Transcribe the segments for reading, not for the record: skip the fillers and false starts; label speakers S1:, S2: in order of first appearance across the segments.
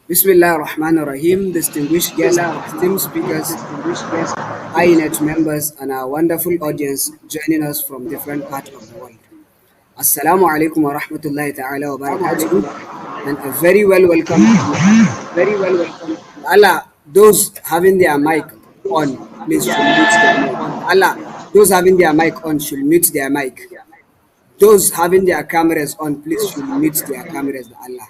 S1: Bismillah ar-Rahman ar-Rahim, distinguished guests, esteemed speakers, AYINET members, and our wonderful audience joining us from different parts of the world. Assalamu alaikum wa rahmatullahi ta'ala wa barakatuhu, and a very well welcome to Allah. Those having their mic on, please should mute their mic. Allah, those having their mic on should mute their mic. Those having their cameras on, please should mute their cameras. Allah.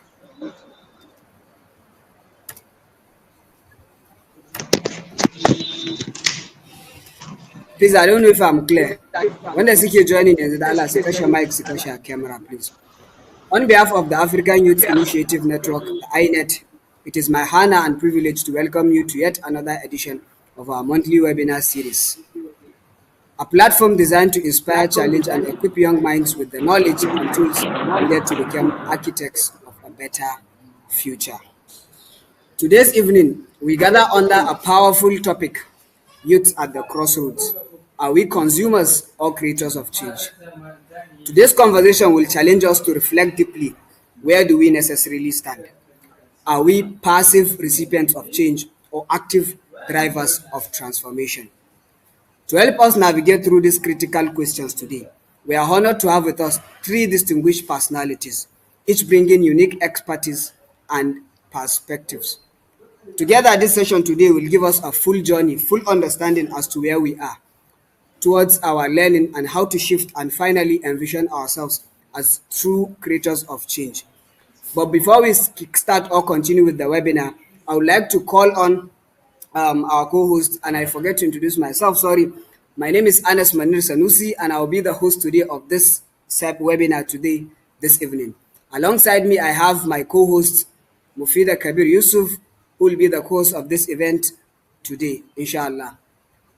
S1: Please, I don't know if I'm clear. When the CK joining in the Allah, Sikasha mic, Sikasha camera, please. On behalf of the African Youth Initiative Network, the AYINET, it is my honor and privilege to welcome you to yet another edition of our monthly webinar series. A platform designed to inspire, challenge, and equip young minds with the knowledge and tools needed to become architects of a better future. Today's evening, we gather under a powerful topic: youth at the crossroads. Are we consumers or creators of change? Today's conversation will challenge us to reflect deeply. Where do we necessarily stand? Are we passive recipients of change or active drivers of transformation? To help us navigate through these critical questions today, we are honored to have with us three distinguished personalities, each bringing unique expertise and perspectives. Together, this session today will give us a full journey, full understanding as to where we are towards our learning and how to shift and finally envision ourselves as true creators of change. But before we start or continue with the webinar, I would like to call on our co-host, and I forget to introduce myself, sorry. My name is Anas Manir Sanusi, and I will be the host today of this webinar today, this evening. Alongside me, I have my co-host, Mufida Kabir Yusuf, who will be the host of this event today, inshallah.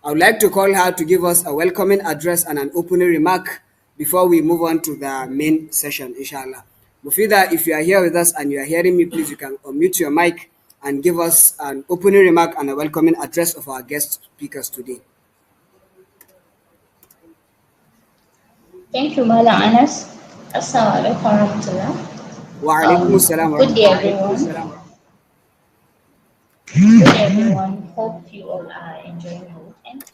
S1: I would like to call her to give us a welcoming address and an opening remark before we move on to the main session, inshallah. Mufida, if you are here with us and you are hearing me, please, you can unmute your mic and give us an opening remark and a welcoming address of our guest speakers today.
S2: Thank you, Mala Anas. Assalamu alaikum warahmatullah.
S1: Wa alaikum assalam wa
S2: Good day,
S1: rahmatullahi.
S2: everyone. Good day, everyone. Hope you all are enjoying your weekend.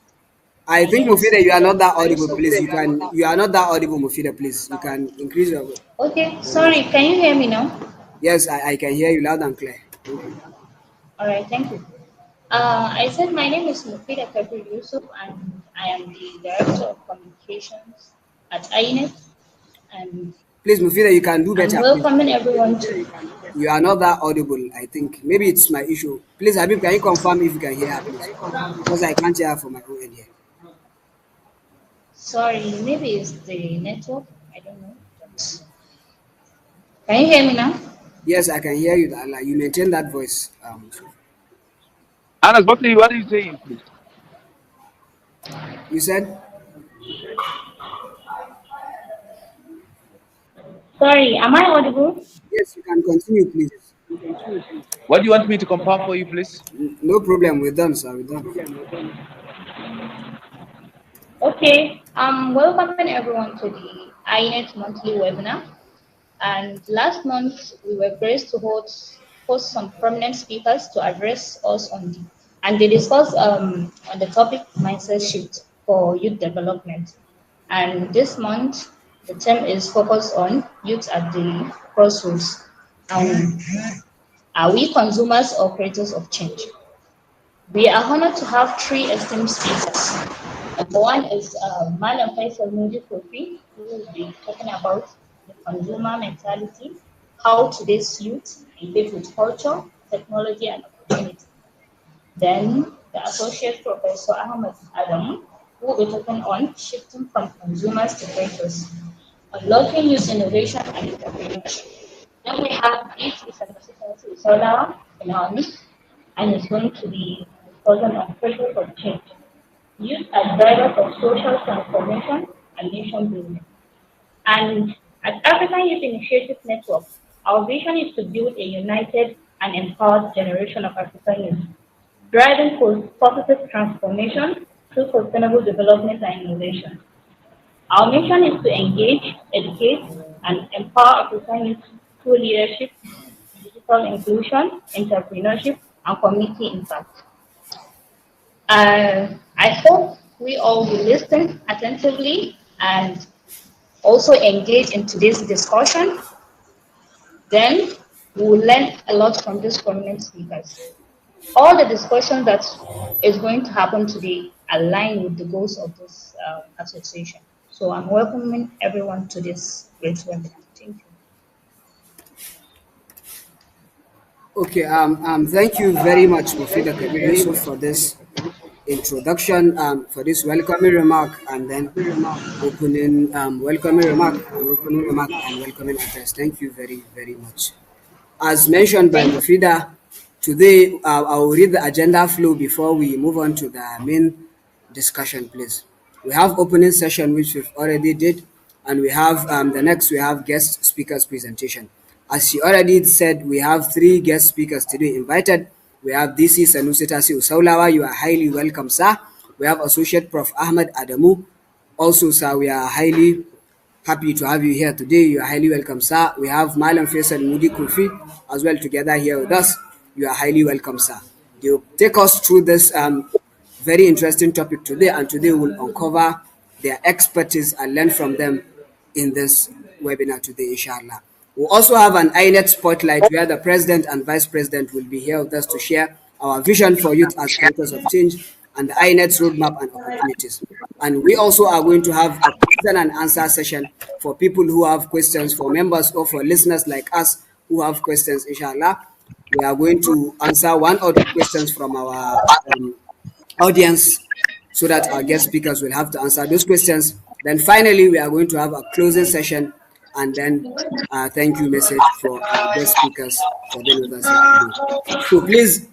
S1: I think
S2: Yes,
S1: Mufida, you are not that
S2: I'm
S1: audible,
S2: so
S1: please.
S2: good.
S1: You are not that audible, Mufida, please. You can increase your
S2: Okay, sorry. Can you hear me now?
S1: Yes, I can hear you loud and clear. Thank you.
S2: All right, thank you. I said my name is Mufida Kabir Yusuf, and I am the Director of Communications at AYINET, and
S1: Please, Mufida, you can do
S2: I'm
S1: better, please.
S2: welcoming everyone to.
S1: You are not that audible, I think. Maybe it's my issue. Please, Habib, can you confirm if you can hear her, please? Because I can't hear her from my own end here.
S2: Sorry, maybe it's the network. I don't know. Can you hear me now?
S1: Yes, I can hear you. Allah. You maintain that voice.
S3: Anas, what are you saying, please?
S1: You said?
S2: Sorry, am I audible?
S1: Yes, you can continue, please.
S3: What do you want me to confirm for you, please?
S1: No problem. We're done, sir. We're done.
S2: Okay, I'm welcoming everyone to the INET monthly webinar. And last month, we were graced to host some prominent speakers to address us and they discussed on the topic mindset shift for youth development. And this month, the theme is focused on youth at the crossroads. Are we consumers or creators of change? We are honored to have three esteemed speakers. Number one is Madam Faisal Mudi Kurfi, who will be talking about the consumer mentality, how today's youth engage with culture, technology, and opportunity. Then the Associate Professor Ahmed Adamu, who will be talking on shifting from consumers to creators, unlocking youth innovation and entrepreneurship. Then we have Sanusi Tasiu Saulawa in our midst, and it's going to be discussing on pressure of change, youth as drivers of social transformation and nation building. And at African Youth Initiative Network, our vision is to build a united and empowered generation of African youth, driving for positive transformation through sustainable development and innovation. Our mission is to engage, educate, and empower African youth through leadership, digital digital inclusion, entrepreneurship, and community impact. I hope we all will listen attentively and also engage in today's discussion. Then we will learn a lot from these prominent speakers. All the discussion that is going to happen today align with the goals of this association. So I'm welcoming everyone to this great webinar. Thank you.
S1: Okay, thank you very much, Mufida Kabir Yusuf, for this introduction, for this welcoming remark, and then welcoming remark, and welcoming address. Thank you very, very much. As mentioned by
S2: Thank you.
S1: Mufida, today I will read the agenda flow before we move on to the main discussion, please. We have opening session, which we've already did, and we have the next we have guest speakers presentation. As she already said, we have three guest speakers today invited. We have DC Sanusi Tasiu Saulawa. You are highly welcome, sir. We have Associate Prof Ahmed Adamu. Also, sir, we are highly happy to have you here today. You are highly welcome, sir. We have Malam Faisal Mudi Kurfi as well together here with us. You are highly welcome, sir. They will take us through this very interesting topic today, and today we'll uncover their expertise and learn from them in this webinar today, inshallah. We'll also have an INET spotlight where the president and vice president will be here with us to share our vision for youth as creators of change and the INET's roadmap and opportunities. And we also are going to have a question and answer session for people who have questions, for members or for listeners like us who have questions, inshallah. We are going to answer one or two questions from our audience so that our guest speakers will have to answer those questions. Then finally, we are going to have a closing session and then thank you message for our guest speakers for being with us here today. So please,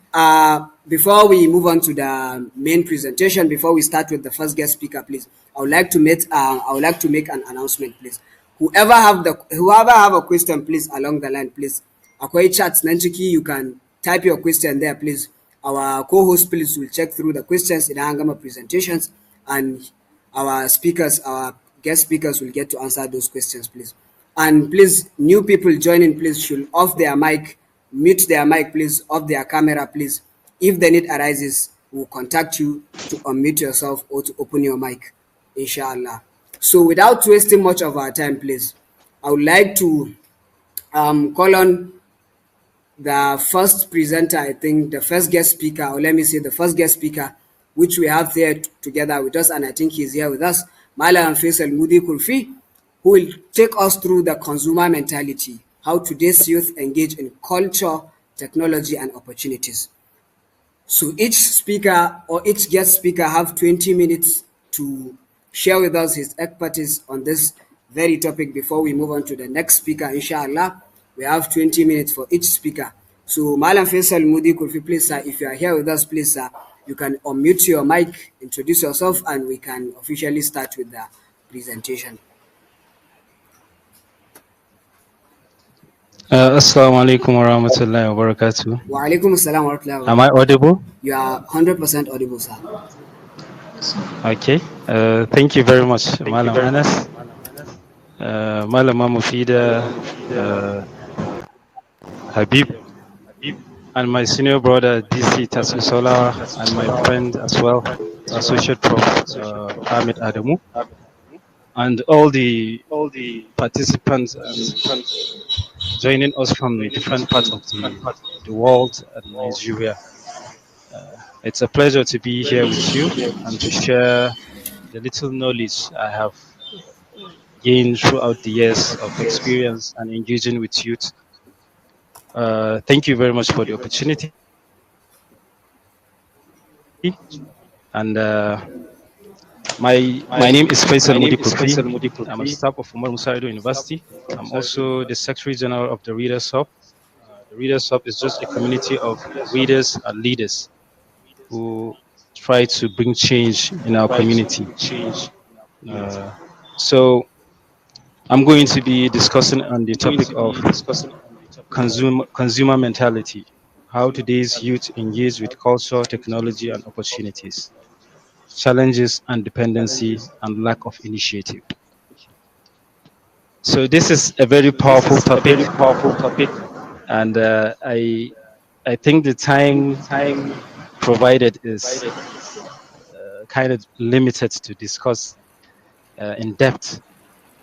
S1: before we move on to the main presentation, before we start with the first guest speaker, please, I would like to make an announcement, please. Whoever have a question, please, along the line, please. Akwai chat nan ciki, you can type your question there, please. Our co-host, please, will check through the questions in our gama presentations, and our guest speakers will get to answer those questions, please. And please, new people joining, please, should off their mic, mute their mic, please, off their camera, please. If the need arises, we'll contact you to unmute yourself or to open your mic, inshallah. So without wasting much of our time, please, I would like to call on the first presenter, I think the first guest speaker, or let me say the first guest speaker, which we have there together with us, and I think he's here with us, Malam Faisal Mudi Kurfi, who will take us through the consumer mentality, how today's youth engage in culture, technology, and opportunities. So each speaker or each guest speaker have 20 minutes to share with us his expertise on this very topic before we move on to the next speaker, inshallah. We have 20 minutes for each speaker. So Malam Faisal Mudi Kurfi, please, sir, if you are here with us, please, sir, you can unmute your mic, introduce yourself, and we can officially start with the presentation.
S4: Assalamu alaikum wa rahmatullahi wa barakatuh.
S1: Wa alaikum assalam wa rahmatullahi wa
S4: Am I
S1: barakatuh.
S4: audible?
S1: You are 100% audible, sir.
S4: Okay. Thank you very much, Malam Anas, Malam Mufida, Habib, and my senior brother DC Tasiu Saulawa, and my friend as well, Associate Prof Ahmed Adamu, and all the participants and joining us from the different parts of the world and Nigeria. It's a pleasure to be here with you and to share the little knowledge I have gained throughout the years of experience and engaging with youth. Thank you very much for the opportunity. And my name is Faisal Mudi Kurfi. I'm a staff of Umar Musa University. I'm also the Secretary General of the Readers Hub. The Readers Hub is just a community of readers and leaders who try to bring change in our community. So I'm going to be discussing on the topic of consumer mentality, how today's youth engage with culture, technology, and opportunities, challenges and dependency, and lack of initiative. So this is a very powerful topic and I think the time provided is kind of limited to discuss in depth.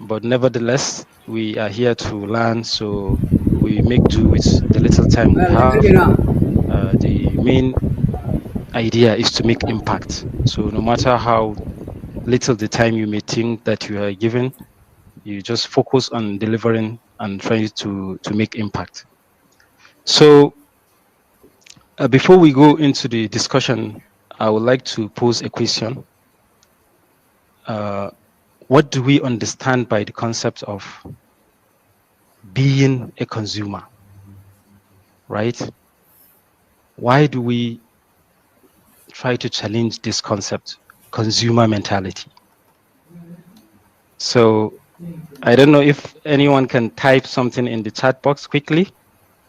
S4: But nevertheless, we are here to learn, so we make do with the little time we
S1: Well,
S4: have.
S1: maybe now.
S4: The main idea is to make impact. So no matter how little the time you may think that you are given, you just focus on delivering and trying to make impact. So before we go into the discussion, I would like to pose a question. Uh, what do we understand by the concept of being a consumer, right? Why do we try to challenge this concept, consumer mentality? So I don't know if anyone can type something in the chat box quickly.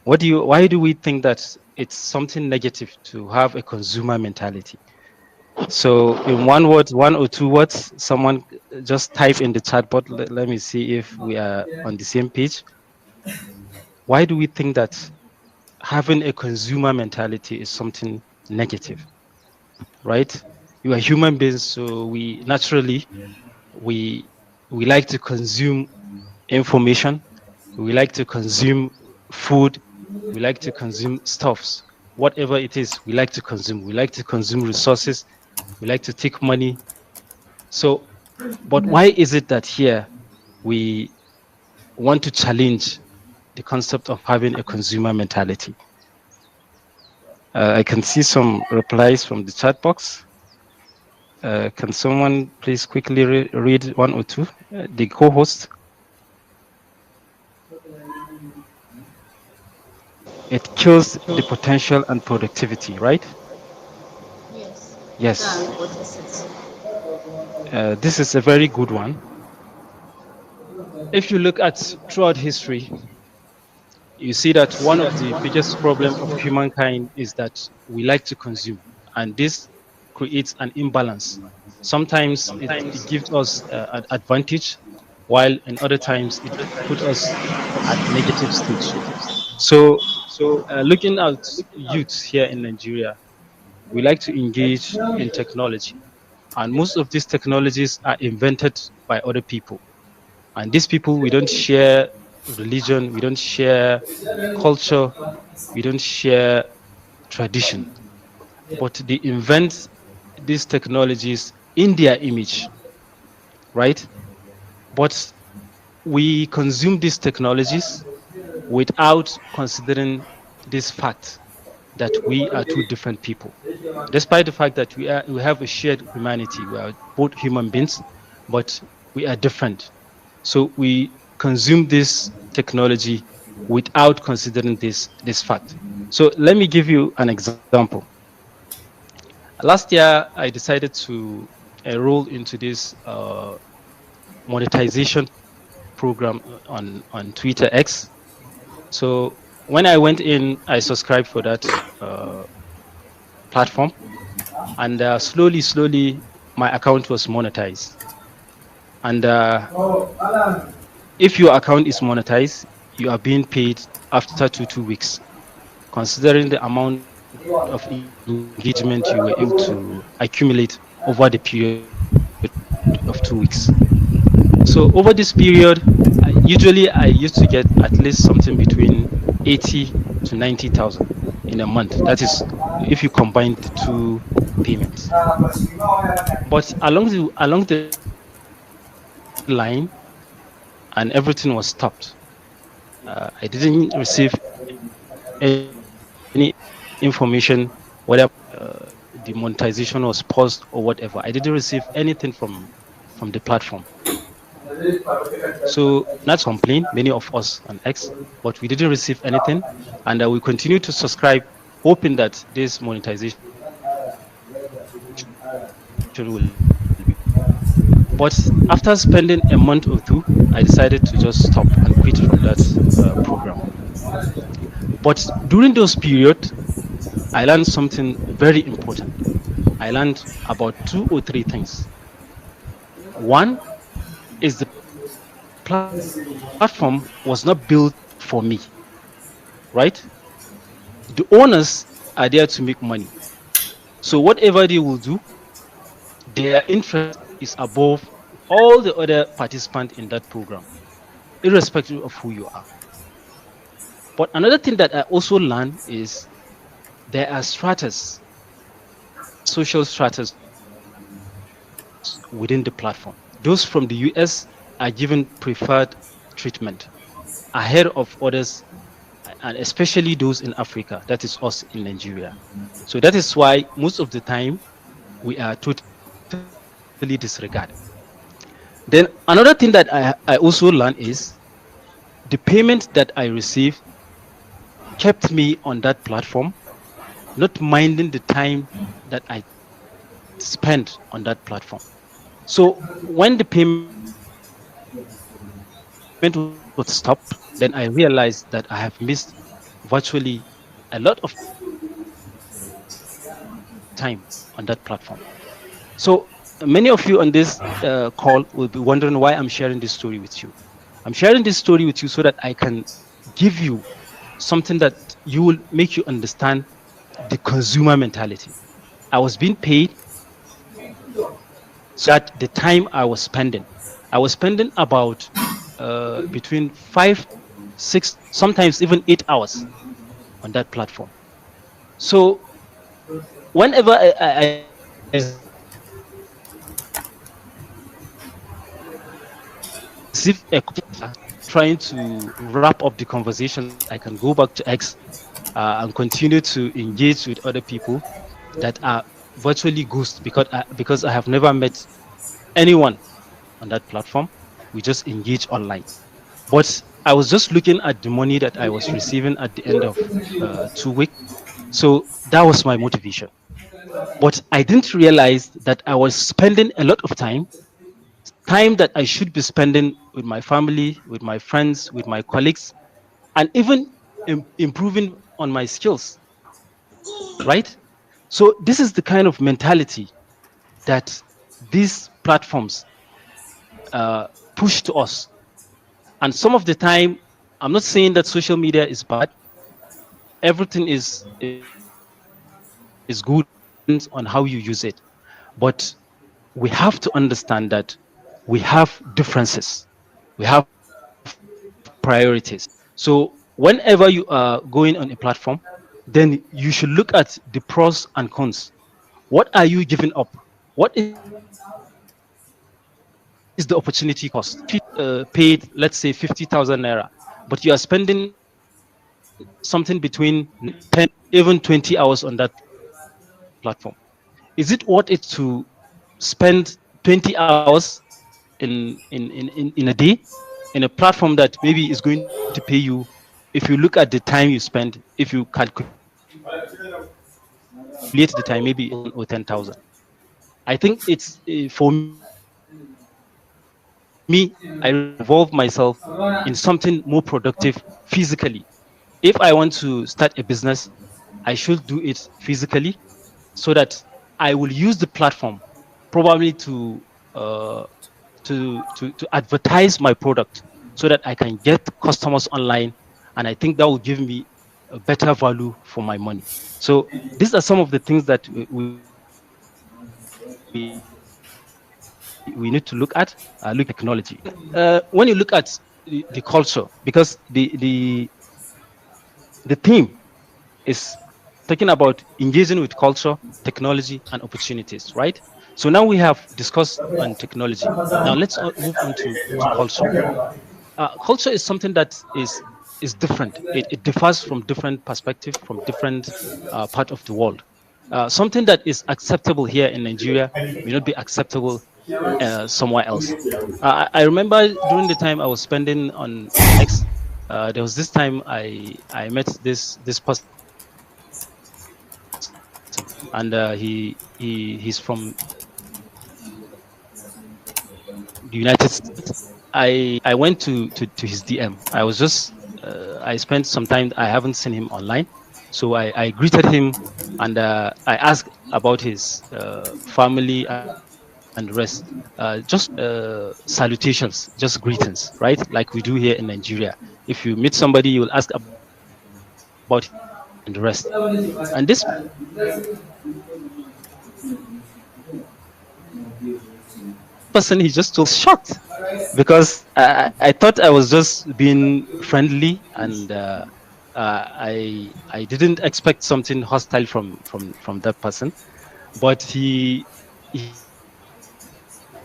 S4: Why do we think that it's something negative to have a consumer mentality? So in one word, 1 or 2 words, someone just type in the chat box. Let me see if we are on the same page. Why do we think that having a consumer mentality is something negative, right? You are human beings, so we naturally we we like to consume information, we like to consume food, we like to consume stuffs, whatever it is, we like to consume. We like to consume resources, we like to take money. So, but why is it that here we want to challenge the concept of having a consumer mentality? I can see some replies from the chat box. Can someone please quickly read 1 or 2? The co-host. It kills the potential and productivity, right?
S2: Yes.
S4: Yes.
S2: What is it?
S4: This is a very good one. If you look at throughout history, you see that one of the biggest problem of humankind is that we like to consume, and this creates an imbalance. Sometimes it gives us an advantage, while in other times it put us at negative stage. So, looking at youths here in Nigeria, we like to engage in technology, and most of these technologies are invented by other people. And these people, we don't share religion, we don't share culture, we don't share tradition, but they invent these technologies in their image, right? But we consume these technologies without considering this fact that we are two different people. Despite the fact that we have a shared humanity, we are both human beings, but we are different. So we consume this technology without considering this fact. So let me give you an example. Last year, I decided to enroll into this monetization program on Twitter X. So when I went in, I subscribed for that platform, and slowly, my account was monetized. And if your account is monetized, you are being paid after two weeks, considering the amount of engagement you were able to accumulate over the period of 2 weeks. So over this period, usually I used to get at least something between 80 to 90,000 in a month. That is, if you combine the two payments. But along the line, and everything was stopped. I didn't receive any information whether the monetization was paused or whatever. I didn't receive anything from the platform. So not to complain, many of us on X, but we didn't receive anything, and we continue to subscribe, hoping that this monetization will be paid. But after spending a month or two, I decided to just stop and quit from that program. But during those period, I learned something very important. I learned about 2 or 3 things. One is the platform was not built for me, but it was built for me. right? The owners are there to make money. So whatever they will do, their interest is above all the other participants in that program, irrespective of who you are. But another thing that I also learned is there are stratas, social stratas within the platform. Those from the US are given preferred treatment ahead of others, and especially those in Africa, that is us in Nigeria. So that is why most of the time we are totally disregarded. Then another thing that I also learned is the payment that I received kept me on that platform, not minding the time that I spent on that platform. So when the payment was stopped, then I realized that I have missed virtually a lot of time on that platform. So many of you on this call will be wondering why I'm sharing this story with you. I'm sharing this story with you so that I can give you something that you will make you understand the consumer mentality. I was being paid so that the time I was spending. I was spending about between 5, 6, sometimes even 8 hours on that platform. So whenever I receive a call trying to wrap up the conversation so that I can go back to X and continue to engage with other people that are virtually ghosts because I have never met anyone on that platform. We just engage online. But I was just looking at the money that I was receiving at the end of 2 weeks. So that was my motivation. But I didn't realize that I was spending a lot of time that I should be spending with my family, with my friends, with my colleagues, and even improving on my skills, right? So this is the kind of mentality that these platforms push to us. And some of the time, I'm not saying that social media is bad. Everything is good and it depends on how you use it. But we have to understand that we have differences. We have priorities. So whenever you are going on a platform, then you should look at the pros and cons. What are you giving up? What is the opportunity cost? If you are being paid, let's say 50,000 naira, but you are spending something between 9, 10, even 20 hours on that platform, is it worth it to spend 20 hours in a day in a platform that maybe is going to pay you? If you look at the time you spend, if you calculate the time, maybe it's 5,000 or 10,000. I think it's for me. I rather involve myself in something more productive physically. If I want to start a business, I should do it physically, so that I will use the platform probably to uh, to advertise my product so that I can get customers online, and I think that will give me a better value for my money. So these are some of the things that we need to look at. Look at technology. When you look at the culture, because the theme is talking about engaging with culture, technology, and opportunities, right? So now we have discussed on technology. Now let's move on to culture. Culture is something that is different. It differs from different perspective, from different part of the world. Something that is acceptable here in Nigeria may not be acceptable somewhere else. I remember during the time I was spending on X, there was this time I met this person, and he's from the United States. I went to his DM. I spent some time. I haven't seen him online, so I greeted him and I asked about his family and the rest. Just salutations, just greetings, right? Like we do here in Nigeria. If you meet somebody, you will ask about their family, about his family and the rest. And this person, he just told shocked because I thought I was just being friendly, and I didn't expect something hostile from that person. But he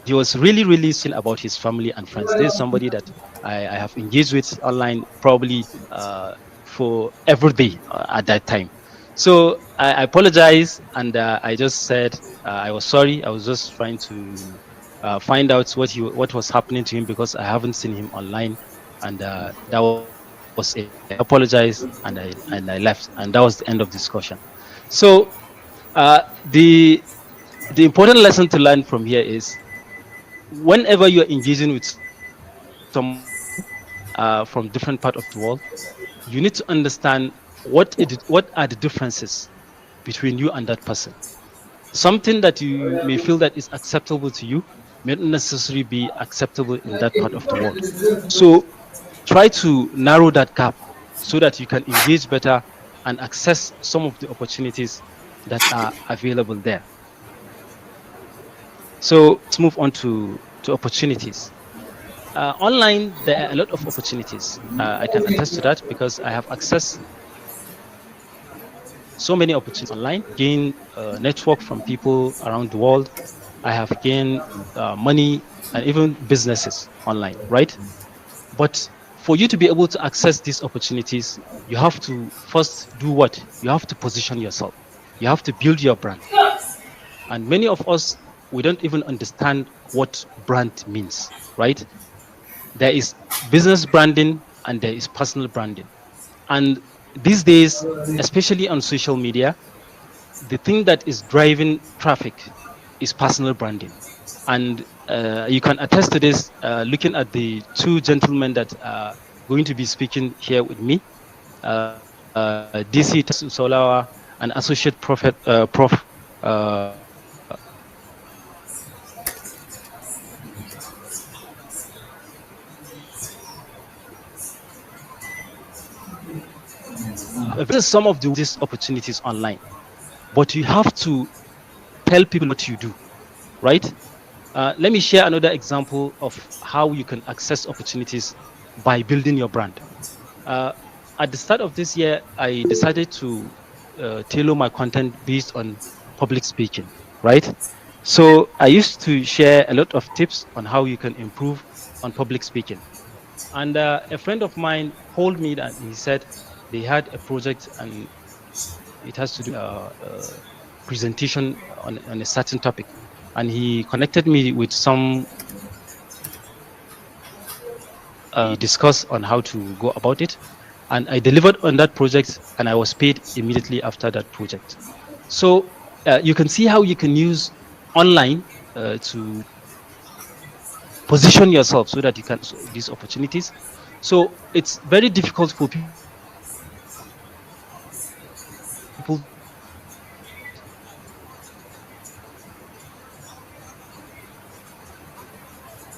S4: was really saying about his family and friends. This is somebody that I have engaged with online probably for every day at that time. So I apologized, and I just said I was sorry. I was just trying to find out what was happening to him because I haven't seen him online, and that was it. I apologized, and I left, and that was the end of discussion. So the important lesson to learn from here is whenever you're engaging with someone from different part of the world, you need to understand what are the differences between you and that person. Something that you may feel that is acceptable to you may not necessarily be acceptable in that part of the world. So try to narrow that gap so that you can engage better and access some of the opportunities that are available there. So let's move on to opportunities. Online, there are a lot of opportunities. I can attest to that because I have accessed so many opportunities online. Gain network from people around the world. I have gained money and even businesses online, right? But for you to be able to access these opportunities, you have to first do what? You have to position yourself. You have to build your brand. And many of us, we don't even understand what brand means, right? There is business branding and there is personal branding. And these days, especially on social media, the thing that is driving traffic is personal branding. And you can attest to this looking at the two gentlemen that are going to be speaking here with me, DC Tasiu Saulawa and Associate Prophet, Prof. Some of these opportunities online, but you have to tell people what you do, right? Let me share another example of how you can access opportunities by building your brand. Uh, at the start of this year, I decided to tailor my content based on public speaking, right? So I used to share a lot of tips on how you can improve on public speaking. And a friend of mine told me that he said they had a project and it has to do with presentation on a certain topic. And he connected me with some discuss on how to go about it. And I delivered on that project and I was paid immediately after that project. So you can see how you can use online to position yourself so that you can these opportunities. So it's very difficult for people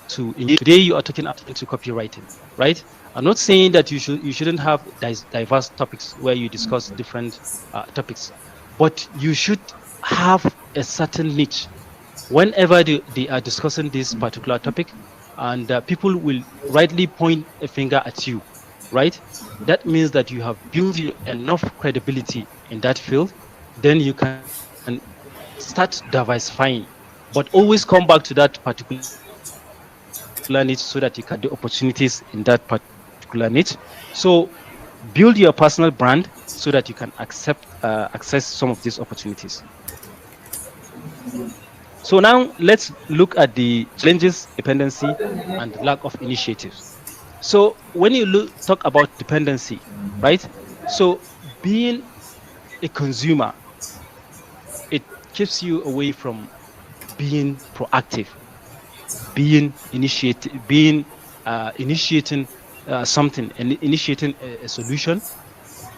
S4: to engage. Today you are talking into copywriting, right? I'm not saying that you shouldn't have diverse topics where you discuss different topics, but you should have a certain niche whenever they are discussing this particular topic, and people will rightly point a finger at you, right? That means that you have built enough credibility in that field. Then you can start diversifying, but always come back to that particular niche so that you can the opportunities in that particular niche. So build your personal brand so that you can access some of these opportunities. So now let's look at the challenges, dependency, and lack of initiatives. So when you talk about dependency, right? So being a consumer, it keeps you away from being proactive, initiating something and initiating a solution,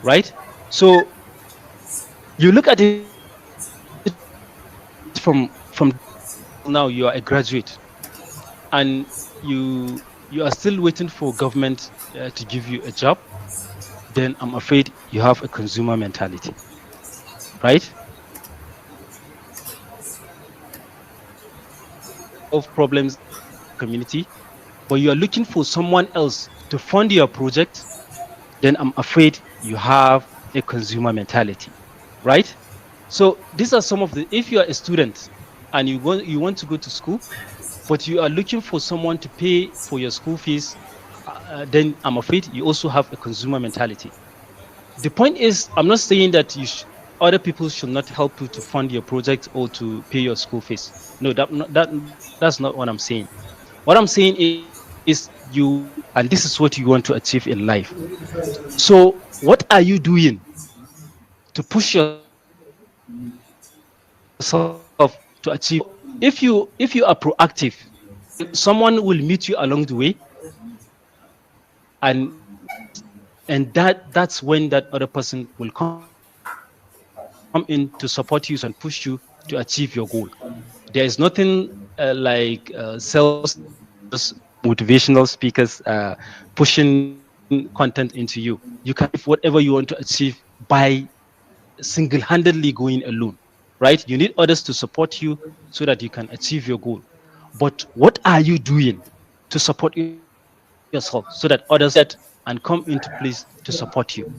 S4: right? So you look at it from now you are a graduate and you are still waiting for government to give you a job, then I'm afraid you have a consumer mentality, right? Solve problems in your community, but you are looking for someone else to fund your project, then I'm afraid you have a consumer mentality, right? So these are some of the, if you are a student and you want to go to school, but you are looking for someone to pay for your school fees, then I'm afraid you also have a consumer mentality. The point is, I'm not saying that other people should not help you to fund your project or to pay your school fees. No, that's not what I'm saying. What I'm saying is you, and this is what you want to achieve in life. So what are you doing to push yourself to achieve your goal? So if you are proactive, then someone will meet you along the way, and that's when that other person will come in to support you and push you to achieve your goal. There is nothing like self-serving motivational speakers pushing content into you. You can achieve whatever you want to achieve by single-handedly going alone, right? You need others to support you so that you can achieve your goal. But what are you doing to support yourself so that others can see that and come into place to support you?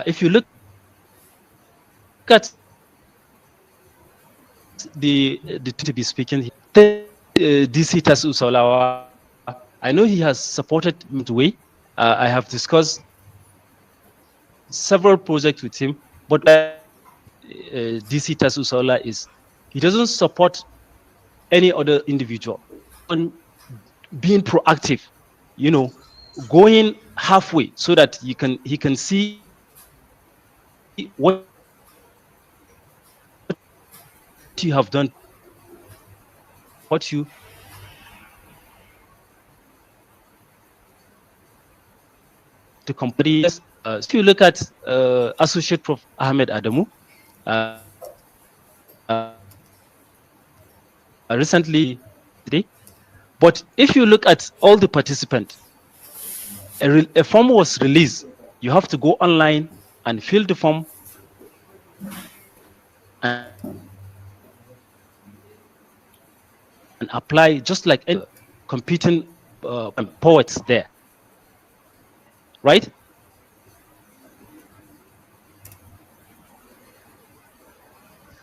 S4: If you look at the to be speaking here, DC Tasu Saulawa, I know he has supported me along the way. I have discussed several projects with him, but what I like about DC Tasu Saula is he doesn't support any other individual. On being proactive, you know, going halfway so that he can see what you have done to support you, and what you have done to support you and see what you can do to complete yes. So if you look at Associate Prof Ahmed Adamu, recently today, but if you look at all the participants, a form was released. You have to go online and fill the form and apply, just like any other competing poets there, right?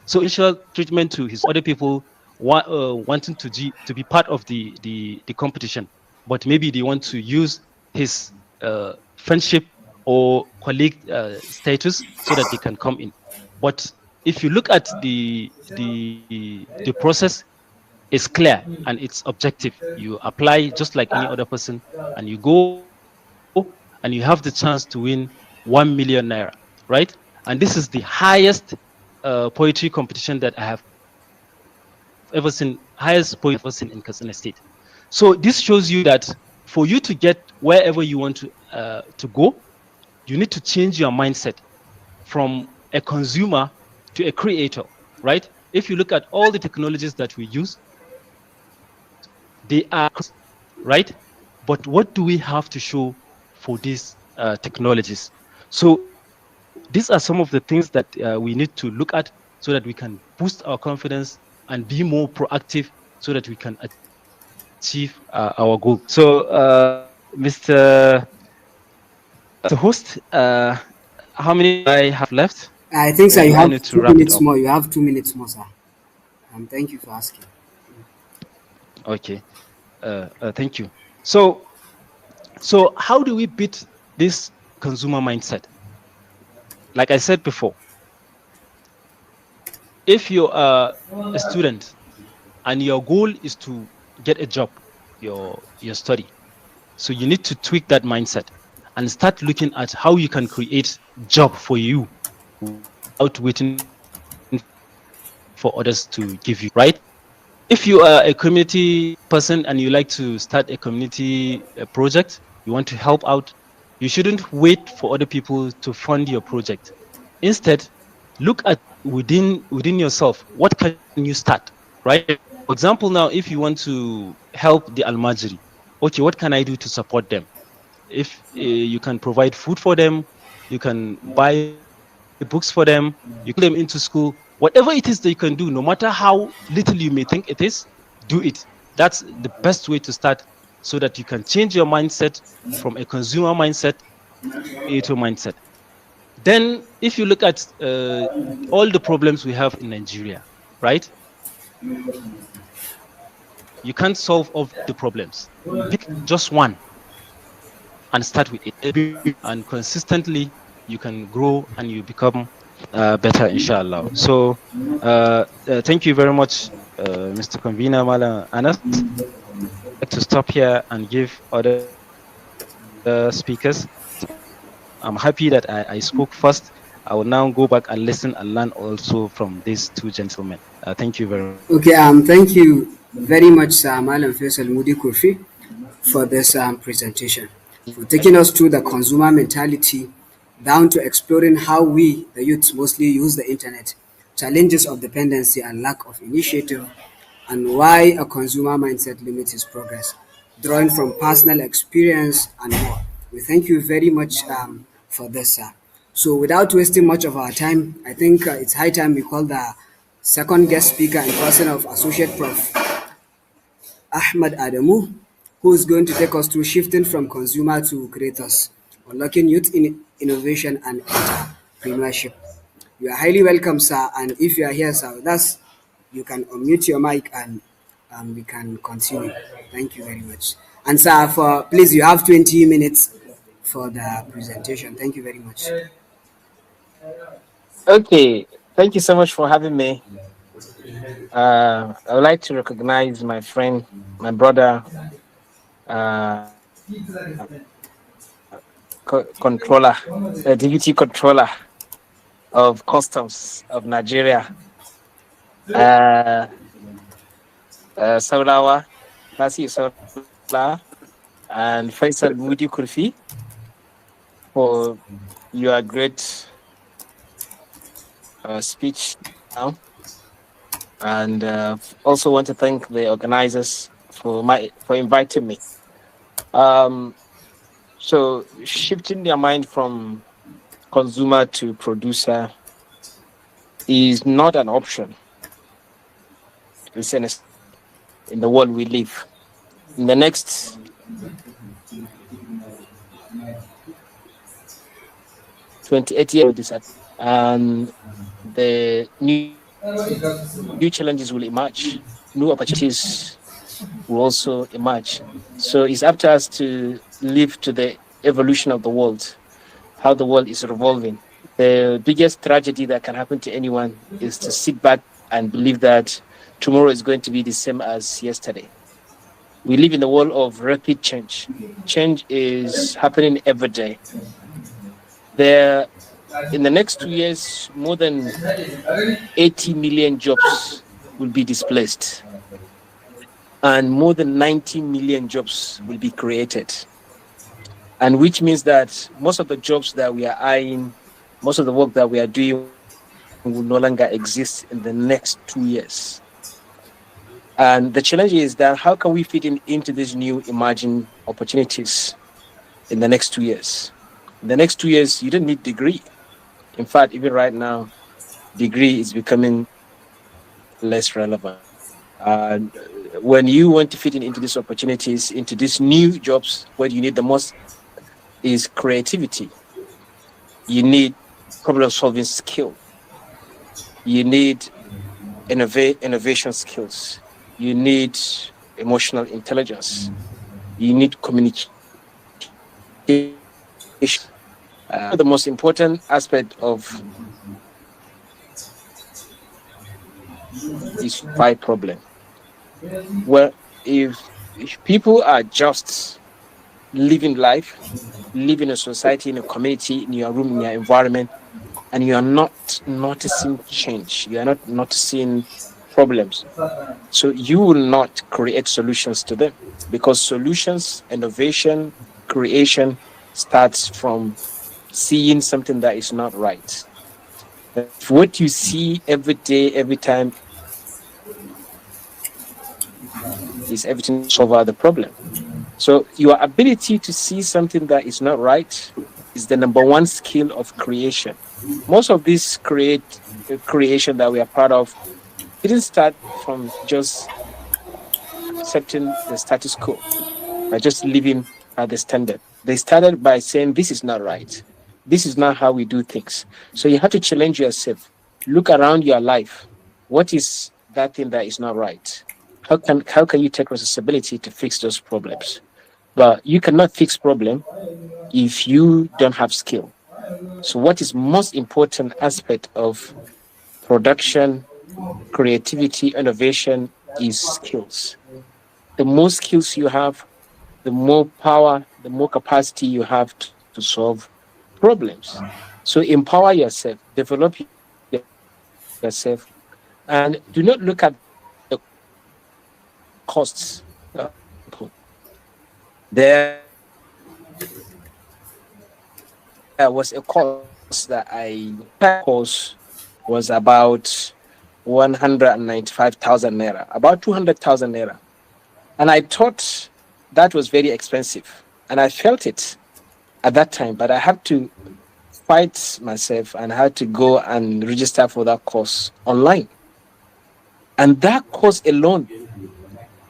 S4: So initial treatment to his other people wanting to be part of the competition, but maybe they want to use his friendship or colleague status so that they can come in. But if you look at the process, is clear and it's objective. You apply just like any other person, and you go and you have the chance to win 1 million naira, right? And this is the highest poetry competition that I have ever seen, highest poetry competition that I have ever seen in Katsina State. So this shows you that for you to get wherever you want to go, you need to change your mindset from a consumer to a creator, right? If you look at all the technologies that we use, they are creators, right? But what do we have to show for these technologies? So these are some of the things that we need to look at so that we can boost our confidence and be more proactive so that we can achieve our goal. So, Mr. Host, how many minutes do I have left,
S1: I think, sir,
S4: or
S1: you
S4: do I
S1: have
S4: need to
S1: two
S4: wrap it
S1: minutes
S4: up?
S1: more. You have 2 minutes more, sir. Thank you for asking.
S4: Okay, thank you. So how do we beat this consumer mindset? Like I said before, if you are a student and your goal is to get a job, your study, so you need to tweak that mindset and start looking at how you can create job for you without waiting for others to give you job, right? If you are a community person and you like to start a community project, you want to help out, you shouldn't wait for other people to fund your project. Instead, look at within yourself. What can you start, right? For example, now if you want to help the Almajiri, okay, what can I do to support them? If you can provide food for them, You can buy books for them. You can them into school. Whatever it is that you can do, no matter how little you may think it is, do it. That's the best way to start so that you can change your mindset from a consumer mindset to a creator mindset. Then, if you look at all the problems we have in Nigeria, right? You can't solve all the problems. Pick just one and start with it. And consistently, you can grow and you become better, inshallah. So, thank you very much, Mr. Convener Mala Anas. I'd like to stop here and give other speakers. I'm happy that I spoke first. I will now go back and listen and learn also from these two gentlemen. Thank you very much.
S1: Okay, thank you very much, Sir Malam Faisal Mudi Kurfi, for this presentation, for taking us through the consumer mentality down to exploring how we, the youths, mostly use the internet, challenges of dependency and lack of initiative, and why a consumer mindset limits his progress, drawing from personal experience and more. We thank you very much for this, sir. So, without wasting much of our time, I think it's high time we call the second guest speaker in person of Associate Prof. Ahmed Adamu, who is going to take us through shifting from consumer to creators, unlocking youth in innovation and entrepreneurship. You are highly welcome, sir. And if you are here, sir, with us, you can unmute your mic and we can continue. Thank you very much. And sir, for please, you have 20 minutes for the presentation. Thank you very much.
S5: Okay, thank you so much for having me. I would like to recognize my friend, my brother, uh, controller, deputy controller of customs of Nigeria, uh, Saulawa, Tasiu Saulawa, and Faisal Mudi Kurfi for your great speech now. And also want to thank the organizers for inviting me. So shifting their mind from consumer to producer is not an option. It's an in the world we live. In the next 28 years, and the new challenges will emerge, new opportunities will also emerge. So it's up to us to live to the evolution of the world, how the world is revolving. The biggest tragedy that can happen to anyone is to sit back and believe that tomorrow is going to be the same as yesterday. We live in a world of rapid change. Change is happening every day. There, in the next 2 years, more than 80 million jobs will be displaced, and more than 90 million jobs will be created. And which means that most of the jobs that we are eyeing, most of the work that we are doing will no longer exist in the next 2 years. And the challenge is that how can we fit into these new emerging opportunities in the next 2 years? In the next 2 years, you don't need degree. In fact, even right now, degree is becoming less relevant. And when you want to fit into these opportunities, into these new jobs, what you need the most is creativity. You need problem-solving skill. You need innovation skills. You need emotional intelligence. You need communication. The most important aspect of is fight problem. Well, if people are just living life, live in a society, in a community, in your room, in your environment, and you are not noticing change, you are not noticing problems, so you will not create solutions to them, because solutions, innovation, creation starts from seeing something that is not right. If what you see every day, every time, is everything solve the problem. So your ability to see something that is not right is the number one skill of creation. Most of this creation that we are proud of didn't start from just setting the status quo, by just living at the standard. They started by saying, this is not right. This is not how we do things. So you have to challenge yourself. Look around your life. What is that thing that is not right? How can you take responsibility to fix those problems? But you cannot fix problem if you don't have skill. So what is most important aspect of production, creativity, innovation is skills. The more skills you have, the more power, the more capacity you have to solve problems. So empower yourself, develop yourself, and do not look at the costs of people. There was a course that course was about 195,000 naira, about 200,000 naira. And I thought that was very expensive. And I felt it at that time, but I had to fight myself and had to go and register for that course online. And that course alone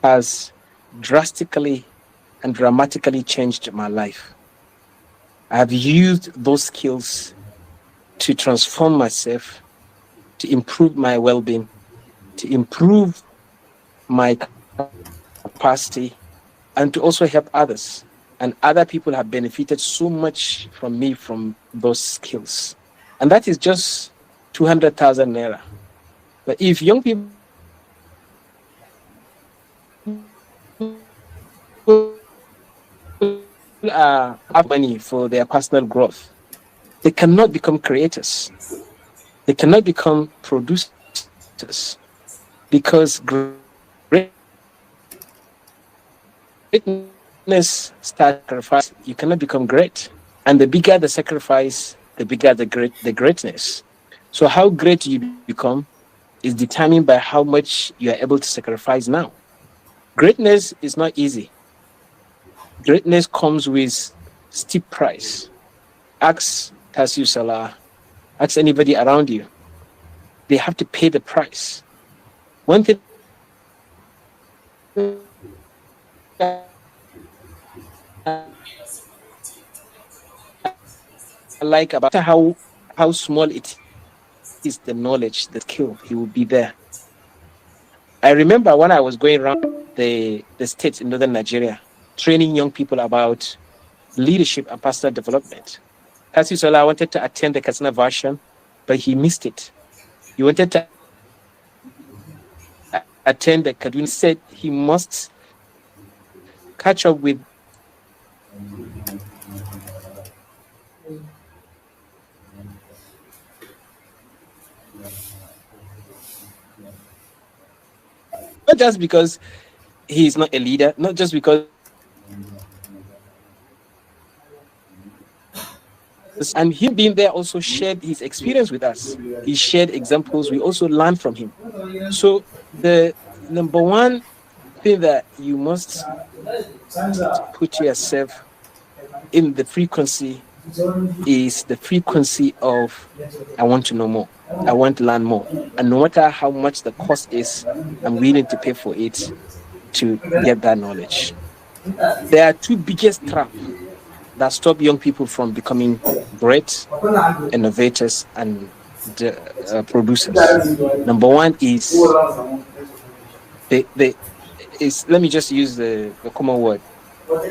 S5: has drastically and dramatically changed my life. I have used those skills to transform myself, to improve my well being, to improve my capacity, and to also help others. And other people have benefited so much from me from those skills. And that is just 200,000 naira. But if young people are have money for their personal growth, they cannot become creators. They cannot become producers because greatness starts with sacrifice. You cannot become great. And the bigger the sacrifice, the bigger the greatness. So how great you become is determined by how much you are able to sacrifice now. Greatness is not easy. Greatness comes with steep price. Ask Tasiu Salah, ask anybody around you. They have to pay the price. One thing that I like about how small it is, the knowledge, the skill, he will be there. I remember when I was going around the states in northern Nigeria, training young people about leadership and personal development. Tasiu Salah wanted to attend the Katsina version, but he missed it. He wanted to attend the Kaduna version. He said he must catch up with not just because he is not a leader, not just because he is not intelligent, and him being there also shared his experience with us. He shared examples. We also learned from him. So the number one thing that you must put yourself in the frequency is the frequency of I want to know more. I want to learn more. And no matter how much the cost is, I'm willing to pay for it to get that knowledge. There are two biggest traps that stop young people from becoming great innovators and producers. Number one is they is let me just use the common word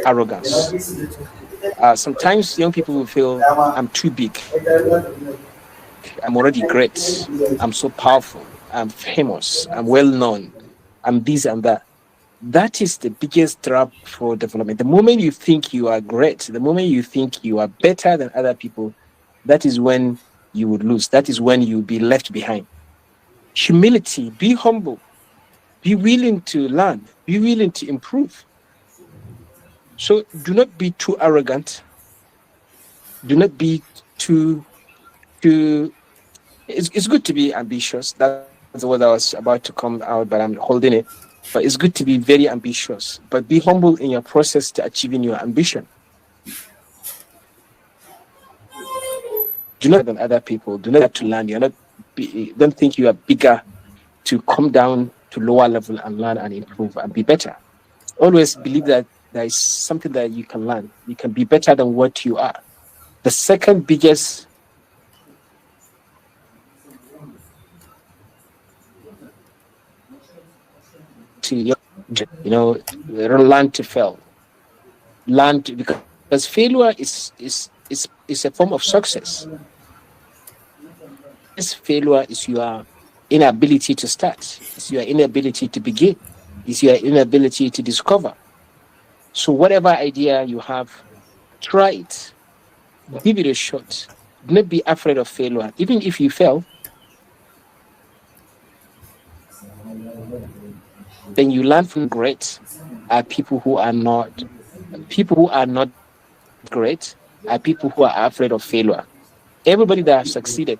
S5: arrogance. Sometimes young people will feel I'm too big, I'm already great, I'm so powerful, I'm famous, I'm well known, I'm this and that. That is the biggest trap for development. The moment you think you are great, the moment you think you are better than other people, that is when you would lose. That is when you'll be left behind. Humility, be humble, be willing to learn, be willing to improve. So do not be too arrogant. Do not be too it's good to be ambitious. That's the word I was about to come out, but I'm holding it. But it's good to be very ambitious, but be humble in your process to achieving your ambition. not than other people. Do not have to learn. You're not. Don't think you are bigger to come down to lower level and learn and improve and be better. Always believe that there is something that you can learn. You can be better than what you are. The second biggest to learn to fail. Learn to, because failure is a form of success. This failure is your inability to start, it's your inability to begin, it's your inability to discover. So whatever idea you have, try it, give it a shot. Do not be afraid of failure. Even if you fail, then you learn from great are people who are not great are people who are afraid of failure. Everybody that has succeeded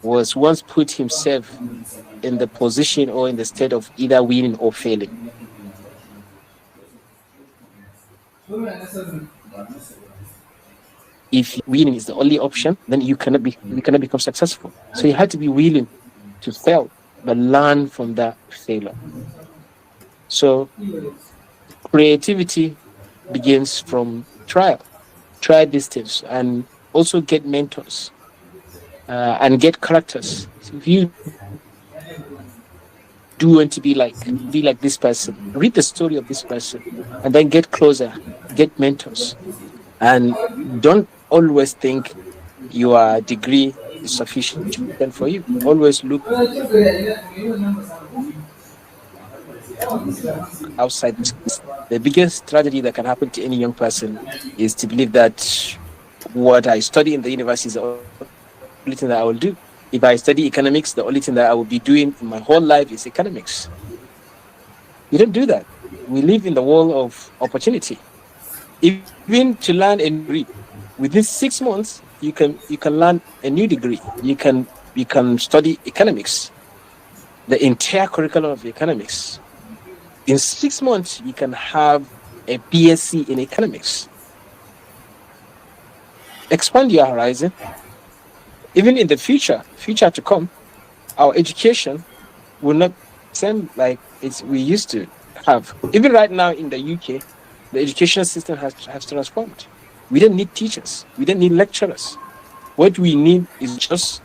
S5: was once put himself in the position or in the state of either winning or failing. If winning is the only option, then you cannot become successful. So you have to be willing to fail, but learn from that failure. So creativity begins from trial. Try these tips and also get mentors and get characters. So if you do want to be like this person, read the story of this person and then get closer, get mentors. And don't always think your degree is sufficient for you. Always look outside. The biggest tragedy that can happen to any young person is to believe that what I study in the university is the only thing that I will do. If I study economics, the only thing that I will be doing in my whole life is economics. You don't do that. We live in the world of opportunity. Even to learn a degree, within 6 months, you can learn a new degree. You can study economics, the entire curriculum of economics. In 6 months, you can have a BSc in economics. Expand your horizon. Even in the future to come, our education will not seem like we used to have. Even right now in the UK, the education system has transformed. We don't need teachers. We don't need lecturers. What we need is just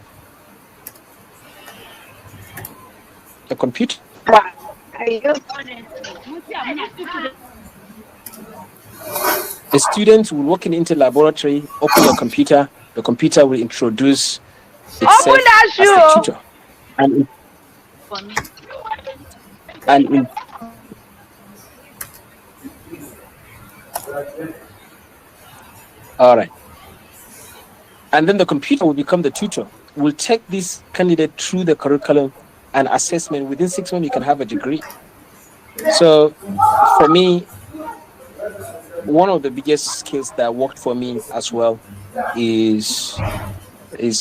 S5: a computer. The students will walk into the laboratory, open your computer. The computer will introduce itself as the tutor. And all right. And then the computer will become the tutor. Will take this candidate through the curriculum and assessment. Within 6 months, you can have a degree. So for me, one of the biggest skills that worked for me as well is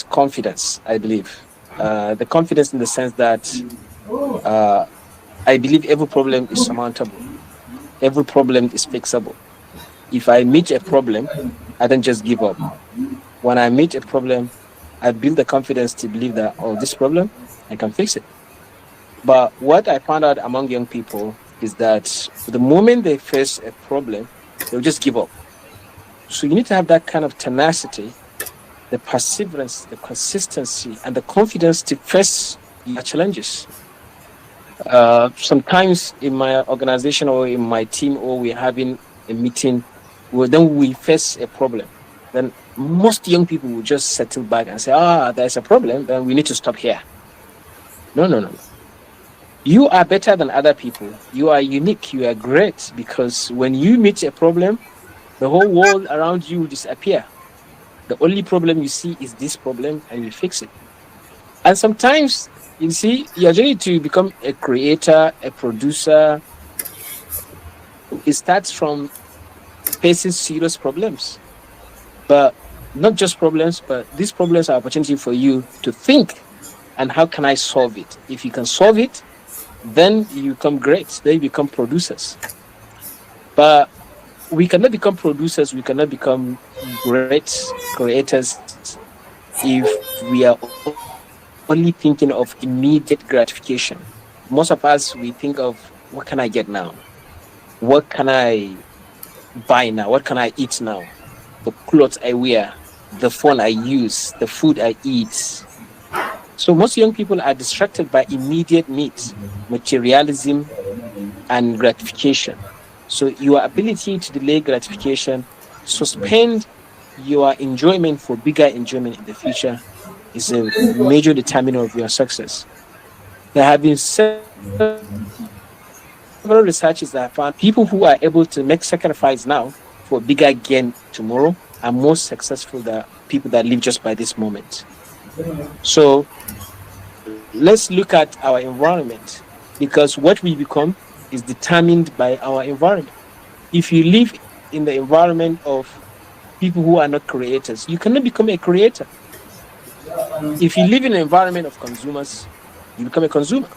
S5: confidence, I believe. The confidence in the sense that I believe every problem is surmountable. Every problem is fixable. If I meet a problem, I don't just give up. When I meet a problem, I build the confidence to believe that, this problem, I can fix it. But what I found out among young people is that the moment they face a problem, they'll just give up. So you need to have that kind of tenacity, the perseverance, the consistency, and the confidence to face your challenges. Sometimes in my organization or in my team, or we're having a meeting, then we face a problem. Then most young people will just settle back and say, there's a problem, then we need to stop here. No. You are better than other people. You are unique. You are great, because when you meet a problem, the whole world around you will disappear. The only problem you see is this problem, and you fix it. And sometimes, you see, your journey to become a creator, a producer, it starts from facing serious problems. But not just problems, but these problems are opportunity for you to think, and how can I solve it? If you can solve it, then you become great. Then you become producers. But we cannot become producers. We cannot become great creators if we are only thinking of immediate gratification. Most of us, we think of, what can I get now? What can I buy now? What can I eat now? The clothes I wear, the phone I use, the food I eat. So most young people are distracted by immediate needs, materialism, and gratification. So your ability to delay gratification, suspend your enjoyment for bigger enjoyment in the future is a major determinant of your success. There have been several researches that have found people who are able to make sacrifice now for bigger gain tomorrow are more successful than people that live just by this moment. So let's look at our environment, because what we become is determined by our environment. If you live in the environment of people who are not creators, you cannot become a creator. If you live in an environment of consumers, you become a consumer.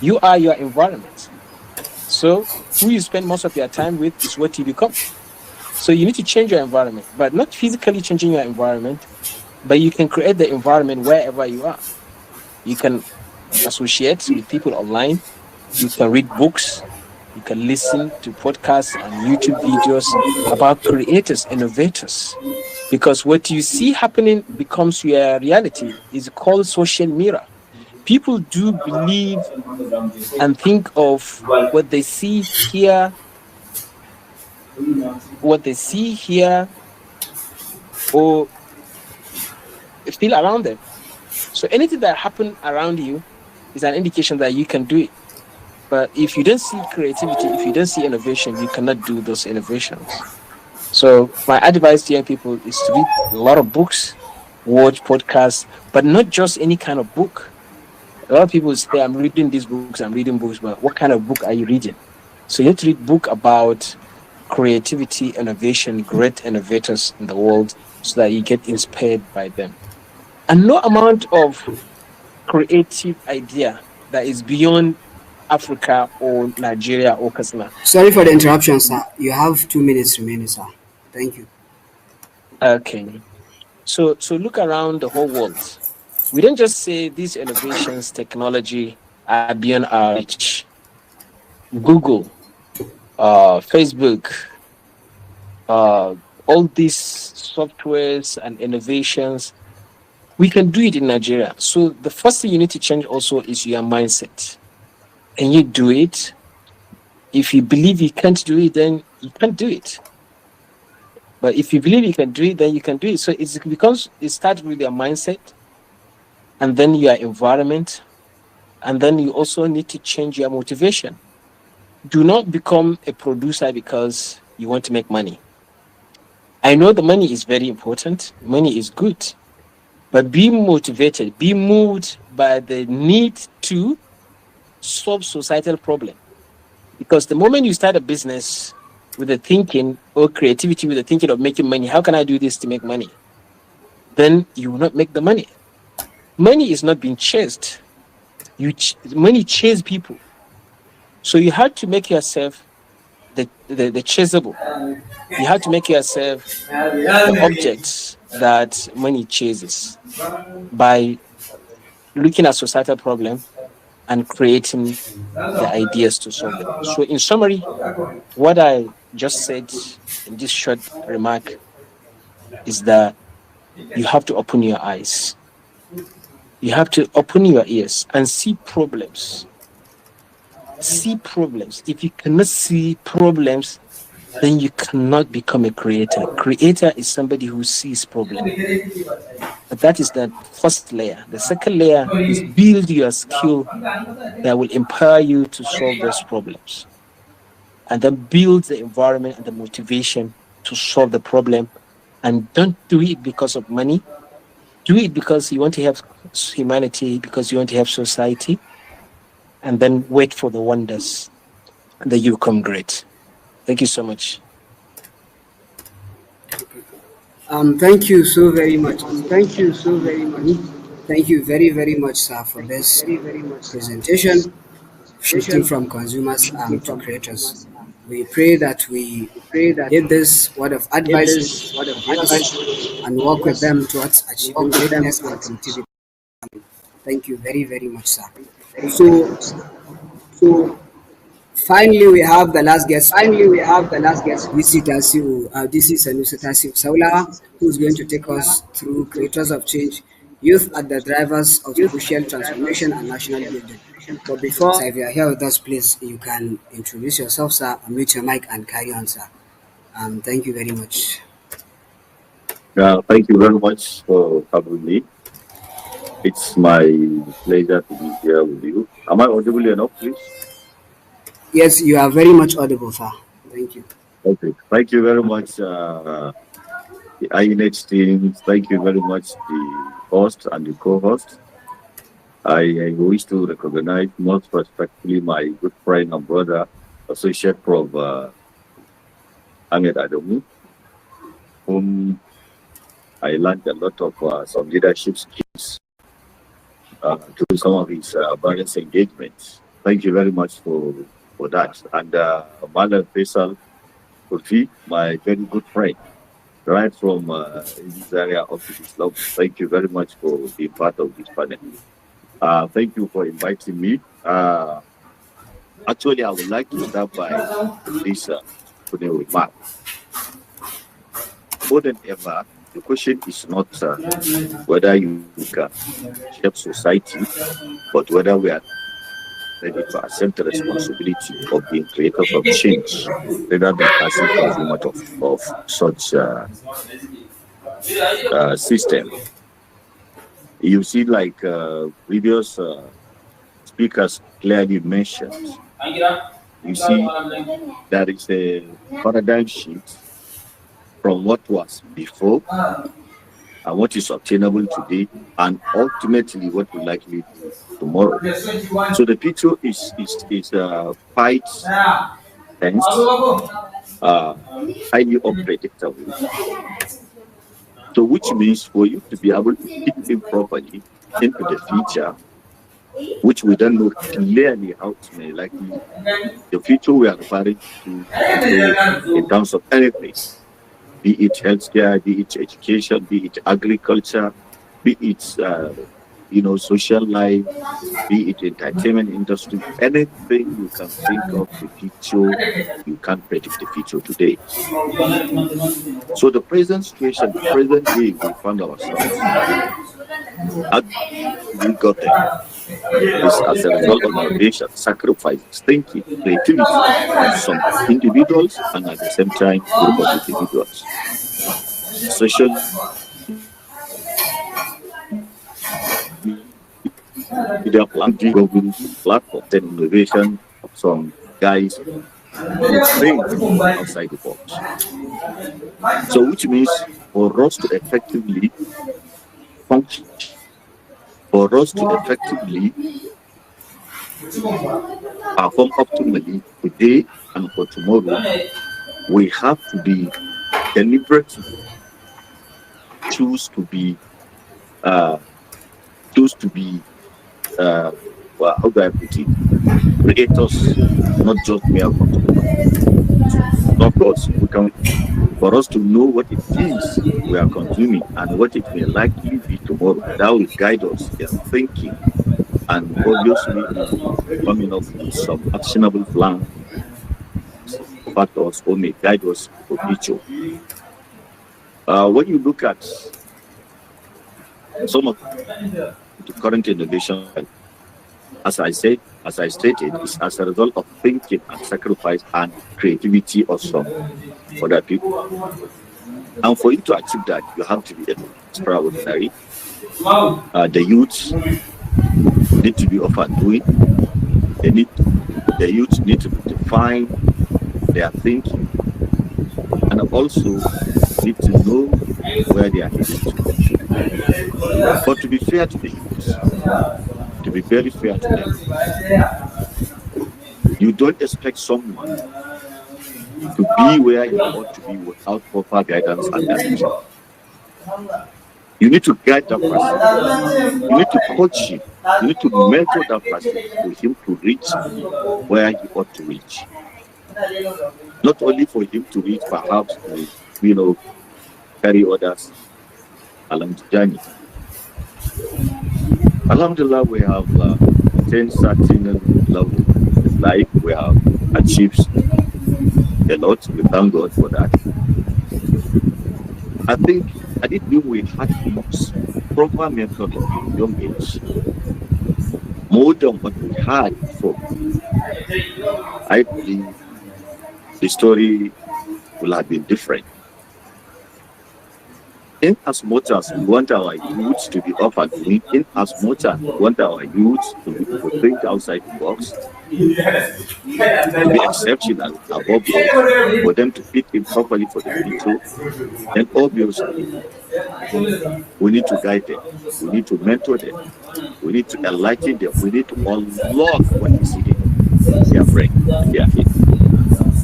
S5: You are your environment. So who you spend most of your time with is what you become. So you need to change your environment, but not physically changing your environment, but you can create the environment wherever you are. You can associate with people online. You can read books. You can listen to podcasts and YouTube videos about creators, innovators. Because what you see happening becomes your reality. It's called social mirror. People do believe and think of what they see here, or feel around them. So anything that happen around you is an indication that you can do it. But if you don't see creativity, if you don't see innovation, you cannot do those innovations. So my advice to young people is to read a lot of books, watch podcasts, but not just any kind of book. A lot of people say, I'm reading these books, I'm reading books, but what kind of book are you reading? So you have to read book about creativity, innovation, great innovators in the world, so that you get inspired by them. And no amount of creative idea that is beyond Africa or Nigeria or Kasna.
S1: Sorry for the interruption, sir. You have 2 minutes remaining, sir. Thank you.
S5: Okay. So look around the whole world. We don't just say these innovations, technology are beyond our reach. Google, Facebook, uh, all these softwares and innovations, we can do it in Nigeria. So the first thing you need to change also is your mindset. And you do it. If you believe you can't do it, then you can't do it. But if you believe you can do it, then you can do it. So it's because it starts with your mindset, and then your environment, and then you also need to change your motivation. Do not become a producer because you want to make money. I know the money is very important, money is good, but be motivated, be moved by the need to solve societal problem. Because the moment you start a business with the thinking, or creativity with the thinking of making money, how can I do this to make money? Then you will not make the money. Money is not being chased. Money chase people. So you have to make yourself the chaseable. You have to make yourself the objects that money chases by looking at societal problem and creating the ideas to solve them. So in summary, what I just said in this short remark is that you have to open your eyes. You have to open your ears and see problems. See problems. If you cannot see problems, then you cannot become a creator. Creator is somebody who sees problem. But that is the first layer. The second layer is build your skill that will empower you to solve those problems. And then build the environment and the motivation to solve the problem. And don't do it because of money. Do it because you want to help humanity, because you want to help society. And then wait for the wonders, and then you become great. Thank you so much.
S1: Thank you so very much. Thank you very, very much, sir, for this presentation, shifting from consumers to creators. We pray that we give this word of advice to our youth and work with them towards achieving greatness and productivity. Thank you very, very much, sir. So, finally, we have the last guest speaker, DC Sanusi Tasiu Saulawa, who is going to take us through creators of change, youth at the drivers of social transformation and national building. But before, sir, if you are here with us, please, you can introduce yourself, sir, unmute your mic and carry on, sir. Thank you very much.
S6: Thank you very much for having me. It's my pleasure to be here with you. Am I audible enough, please?
S1: Yes, you are very much audible, sir. Thank you.
S6: Okay. Thank you very much, the AYINET team. Thank you very much, the host and the co-host. I wish to recognize most respectfully my good friend and brother, Associate Prof. Ahmed Adamu, whom I learned a lot of some leadership skills through some of his various engagements. Thank you very much for that. And Madam Faisal Kurfi, my very good friend, right from this area up to this level. Thank you very much for being part of this panel. Thank you for inviting me. Actually, I would like to start by this remark. More than ever, the question is not whether you can shape society, but whether we are ready to accept the responsibility of being creators of change rather than passive consumers of such system. You see, like previous speakers clearly mentioned, you see there is a paradigm shift from what was before and what is obtainable today, and ultimately what will likely be tomorrow. So the picture is quite tense, highly unpredictable. So which means for you to be able to fit in properly into the future, which we don't know clearly how it may likely be, the future we are referring to in terms of anything, be it healthcare, be it education, be it agriculture, be it social life, be it entertainment industry, anything you can think of the future, you can't predict the future today. So the present situation, the present way we found ourselves, how we got there is as a result of innovation, sacrifices, thinking, creativity of some individuals and at the same time group of individuals. Social media platform, and innovation of some guys who think outside the box. So which means for us to effectively function, for us to effectively perform optimally today and for tomorrow, we have to be deliberate, choose to be how do I put it? Creators, not just mere consumers. So of course, we can, for us to know what it is we are consuming and what it may likely be tomorrow, that will guide us in thinking and obviously coming up with some actionable plans, factors, or may guide us for future. When you look at some of the current innovation, as I stated, is as a result of thinking and sacrifice and creativity of some other people. And for you to achieve that, you have to be extraordinary. The youths need to be of doing. The youths need to define their thinking, and also need to know where they are heading to. But to be fair to the youths, to be very fair to them, you don't expect someone to be where he ought to be without proper guidance and direction. You need to guide that person. You need to coach him. You need to mentor that person for him to reach where he ought to reach. not only for him to reach, perhaps to, carry others along the journey. Alhamdulillah, we have attained certain level in life. We have achieved a lot. We thank God for that. I didn't think we had to use proper method of young age more than what we had before. I believe the story will have been different. In as much as we want our youth to be up and doing, in as much as we want our youth to think outside the box, to be exceptional above all, for them to fit in properly for the future, then obviously we need to guide them, we need to mentor them, we need to enlighten them, we need to unlock what is hidden in their brain and their head.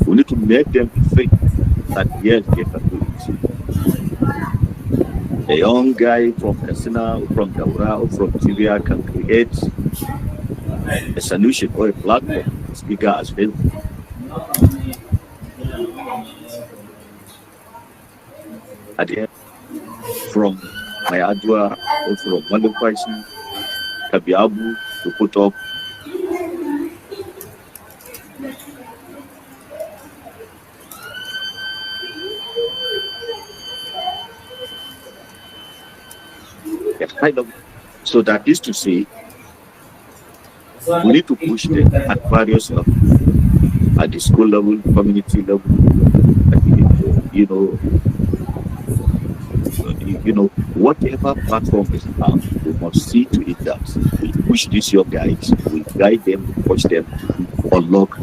S6: We need to make them think that yes, they can do it. A young guy from Katsina, from Daura, or from Syria can create a solution or a platform as bigger as Facebook. At the end, from Mayadua or from Malukwaisi, can be able to put up a kind of, so that is to say, we need to push them at various levels, at the school level, community level, at the, whatever platform is out, we must see to it that we push these young guys, we guide them, we push them to unlock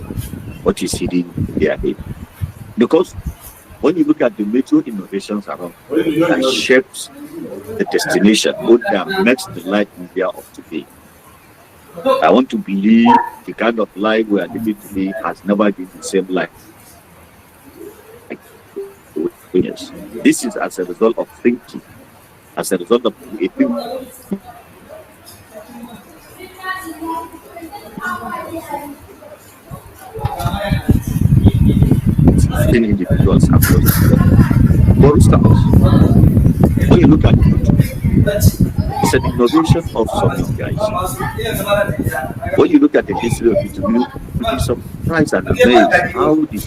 S6: what is hidden in their head. Because when you look at the major innovations around that shapes the destination, what that makes the life easier of today, I want to believe the kind of life we are living today has never been the same life. Yes. This is as a result of thinking, as a result of individuals across the world. For instance, when you look at it, it's an innovation of some young guys. When you look at the history of it, you'll be surprised and amazed how this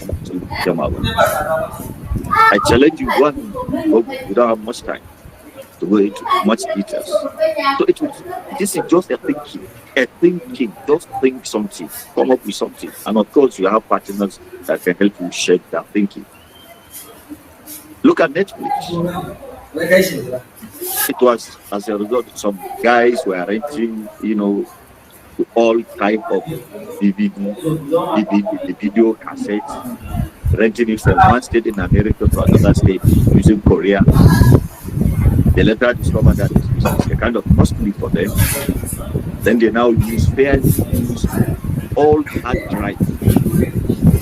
S6: came about. I challenge you one, we don't have much time to go into much details. So this is just a thinking, just think something, come up with something. And of course, you have partners that can help you shape that thinking. Look at Netflix. It was as a result of some guys were renting, all type of DVD, video cassettes, renting it from one state in America to another state using Korea. They later discovered that it's a kind of costly for them. Then they now use all hard drive to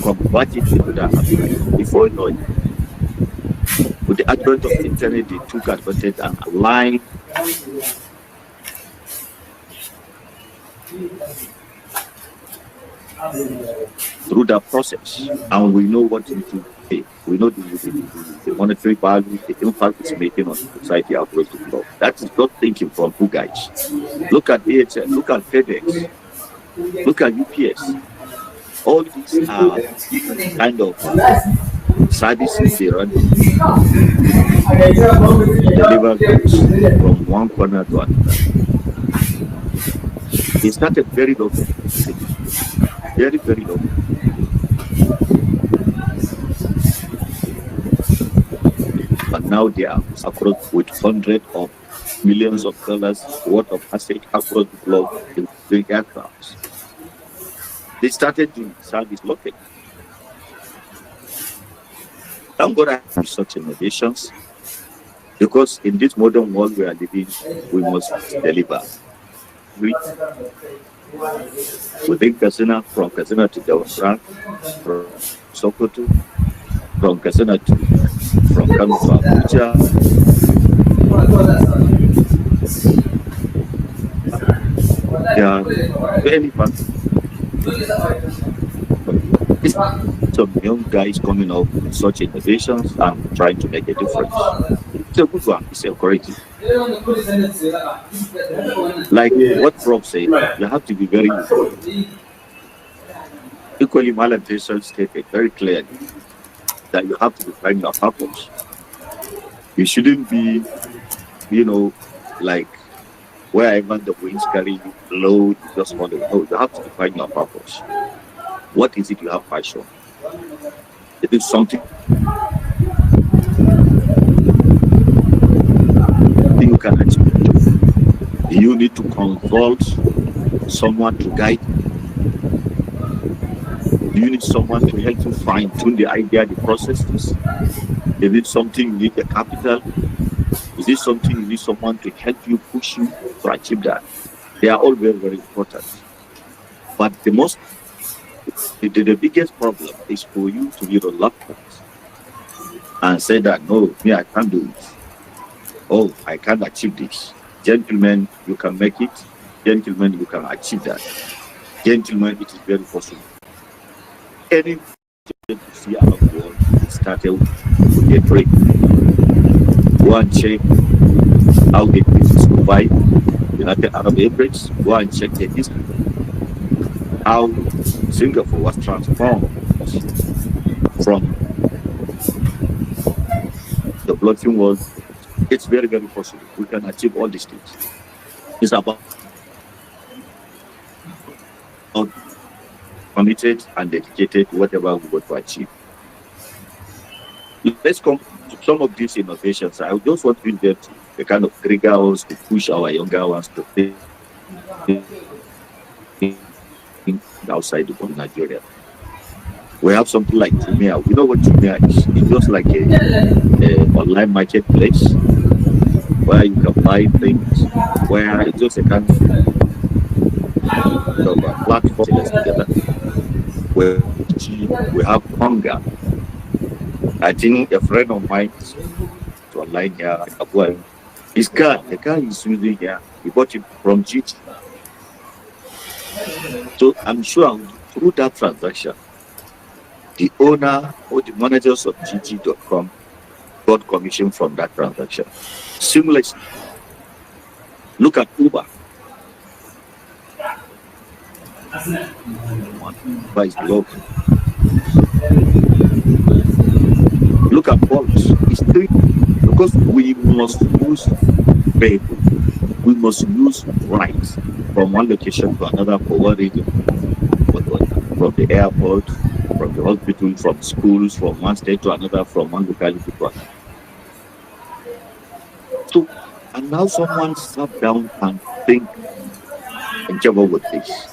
S6: convert it into that hard drive. Before you know it, with the advent of the internet, they took advantage and aligned through that process, and we know what it will pay. We know the monetary value, the impact it's making on society across the globe. That is not thinking from you guys. Look at AHL, look at FedEx, look at UPS. All these are kind of services they run to deliver goods from one corner to another. It started very low, very, very low. But now they are across with hundreds of millions of dollars worth of assets across the globe in big aircrafts. They started doing service locally. Thank God I have such innovations, because in this modern world we are living, we must deliver. Within Katsina, from Katsina to Daura, from Sokoto, from Katsina from Kano to Abuja, they are very fast. some young guys coming up with such innovations and trying to make a difference. It's a good one. It's encouraging. Like what Prof said, you have to be very unique. Equally, Maladration stated very clearly that you have to define your purpose. You shouldn't be, like wherever the winds carry you, blow, you just follow. No, you have to define your purpose. What is it you have passion? It is something you can achieve. You need to consult someone to guide you. You need someone to help you fine tune the idea, the processes. Is it something you need a capital? Is it something you need someone to help you, push you to achieve that? They are all very, very important. But the biggest problem is for you to be reluctant and say that, no, me, I can't do it. Oh, I can't achieve this. Gentlemen, you can make it. Gentlemen, you can achieve that. Gentlemen, it is very possible. Anything you see around the world, it started with a break. Go and check how they survive United Arab Emirates. Go and check the history. How Singapore was transformed from the bloodstream world. It's very, very possible. We can achieve all these things. It's about committed and dedicated whatever we want to achieve. Let's come to some of these innovations. I just want to bring them to the kind of trigger us to push our younger ones to think outside the Nigeria. We have something like Jumia. We know what Jumia is. It's just like a online marketplace where you can buy things, where it's just a kind of a platform together. Where we have hunger. I think a friend of mine is online here. His car, the car he's using here, he bought it from GT. So I'm sure through that transaction, the owner or the managers of GT.com got commission from that transaction. Similarly, look at Uber. Uber is local. Look at Bolt. It's three because we must use vehicle. We must use rights from one location to another for one reason. From the airport, from the hospital, from schools, from one state to another, from one locality to another. So, and now someone sat down and think and came up with this.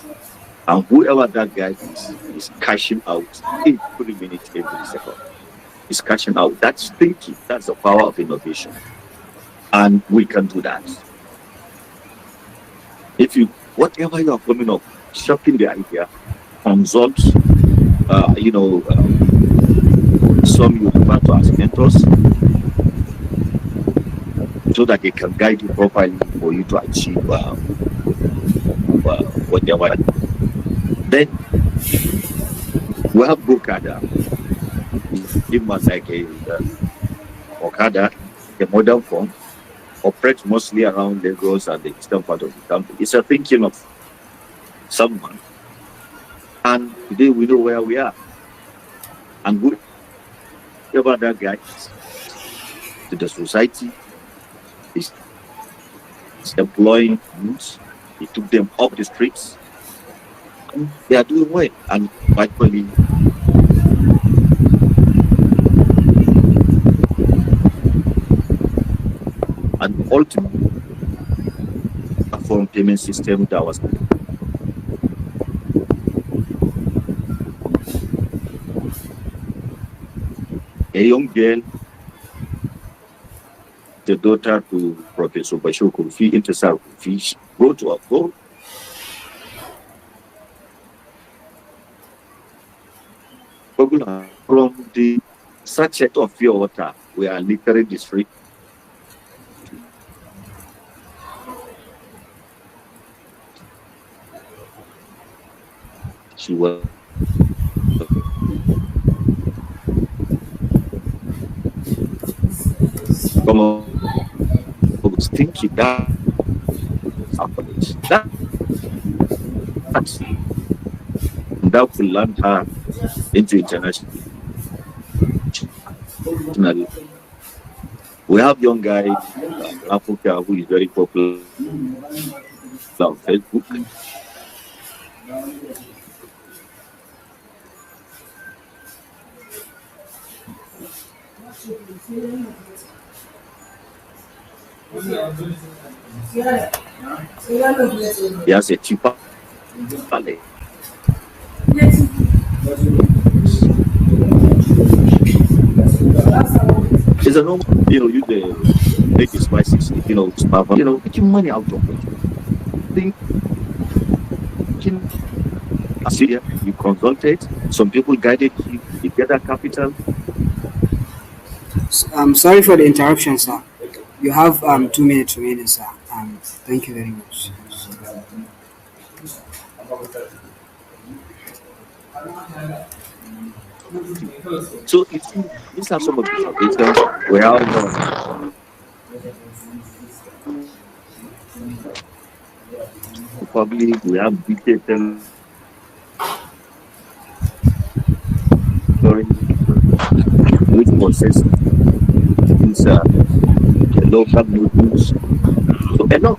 S6: And whoever that guy is cashing out every minute, every second. Is cashing out. That's thinking. That's the power of innovation. And we can do that. If you, whatever you are coming up, shocking the idea, consult, some you refer to as mentors, so that they can guide you properly for you to achieve whatever. Then we have Okada. It was like a Okada, a modern form, operates mostly around Lagos and the eastern part of the country. It's a thinking of someone. And today we know where we are. And whoever that guy is to the society is employing youths. He took them off the streets. And they are doing well. And actually, an ultimate platform payment system that was a young girl, the daughter to Professor Bashir Kurfi, Intisar Kurfi, she wrote to a goal. From the sachet of pure water, we are littering the street. She was was thinking that college. That will land her into international. We have young guy in Africa who is very popular on Facebook. He has a cheaper palette. It's a normal, you make the spices, making money out of it. Thinking, Syria, you consulted, some people guided you, you get that capital.
S1: Sorry for the interruption, sir. You have 2 minutes remaining, sir. Thank you very much.
S6: So you see, these are some of the foundations we have public, we have digital which process is the local noodles. So a lot.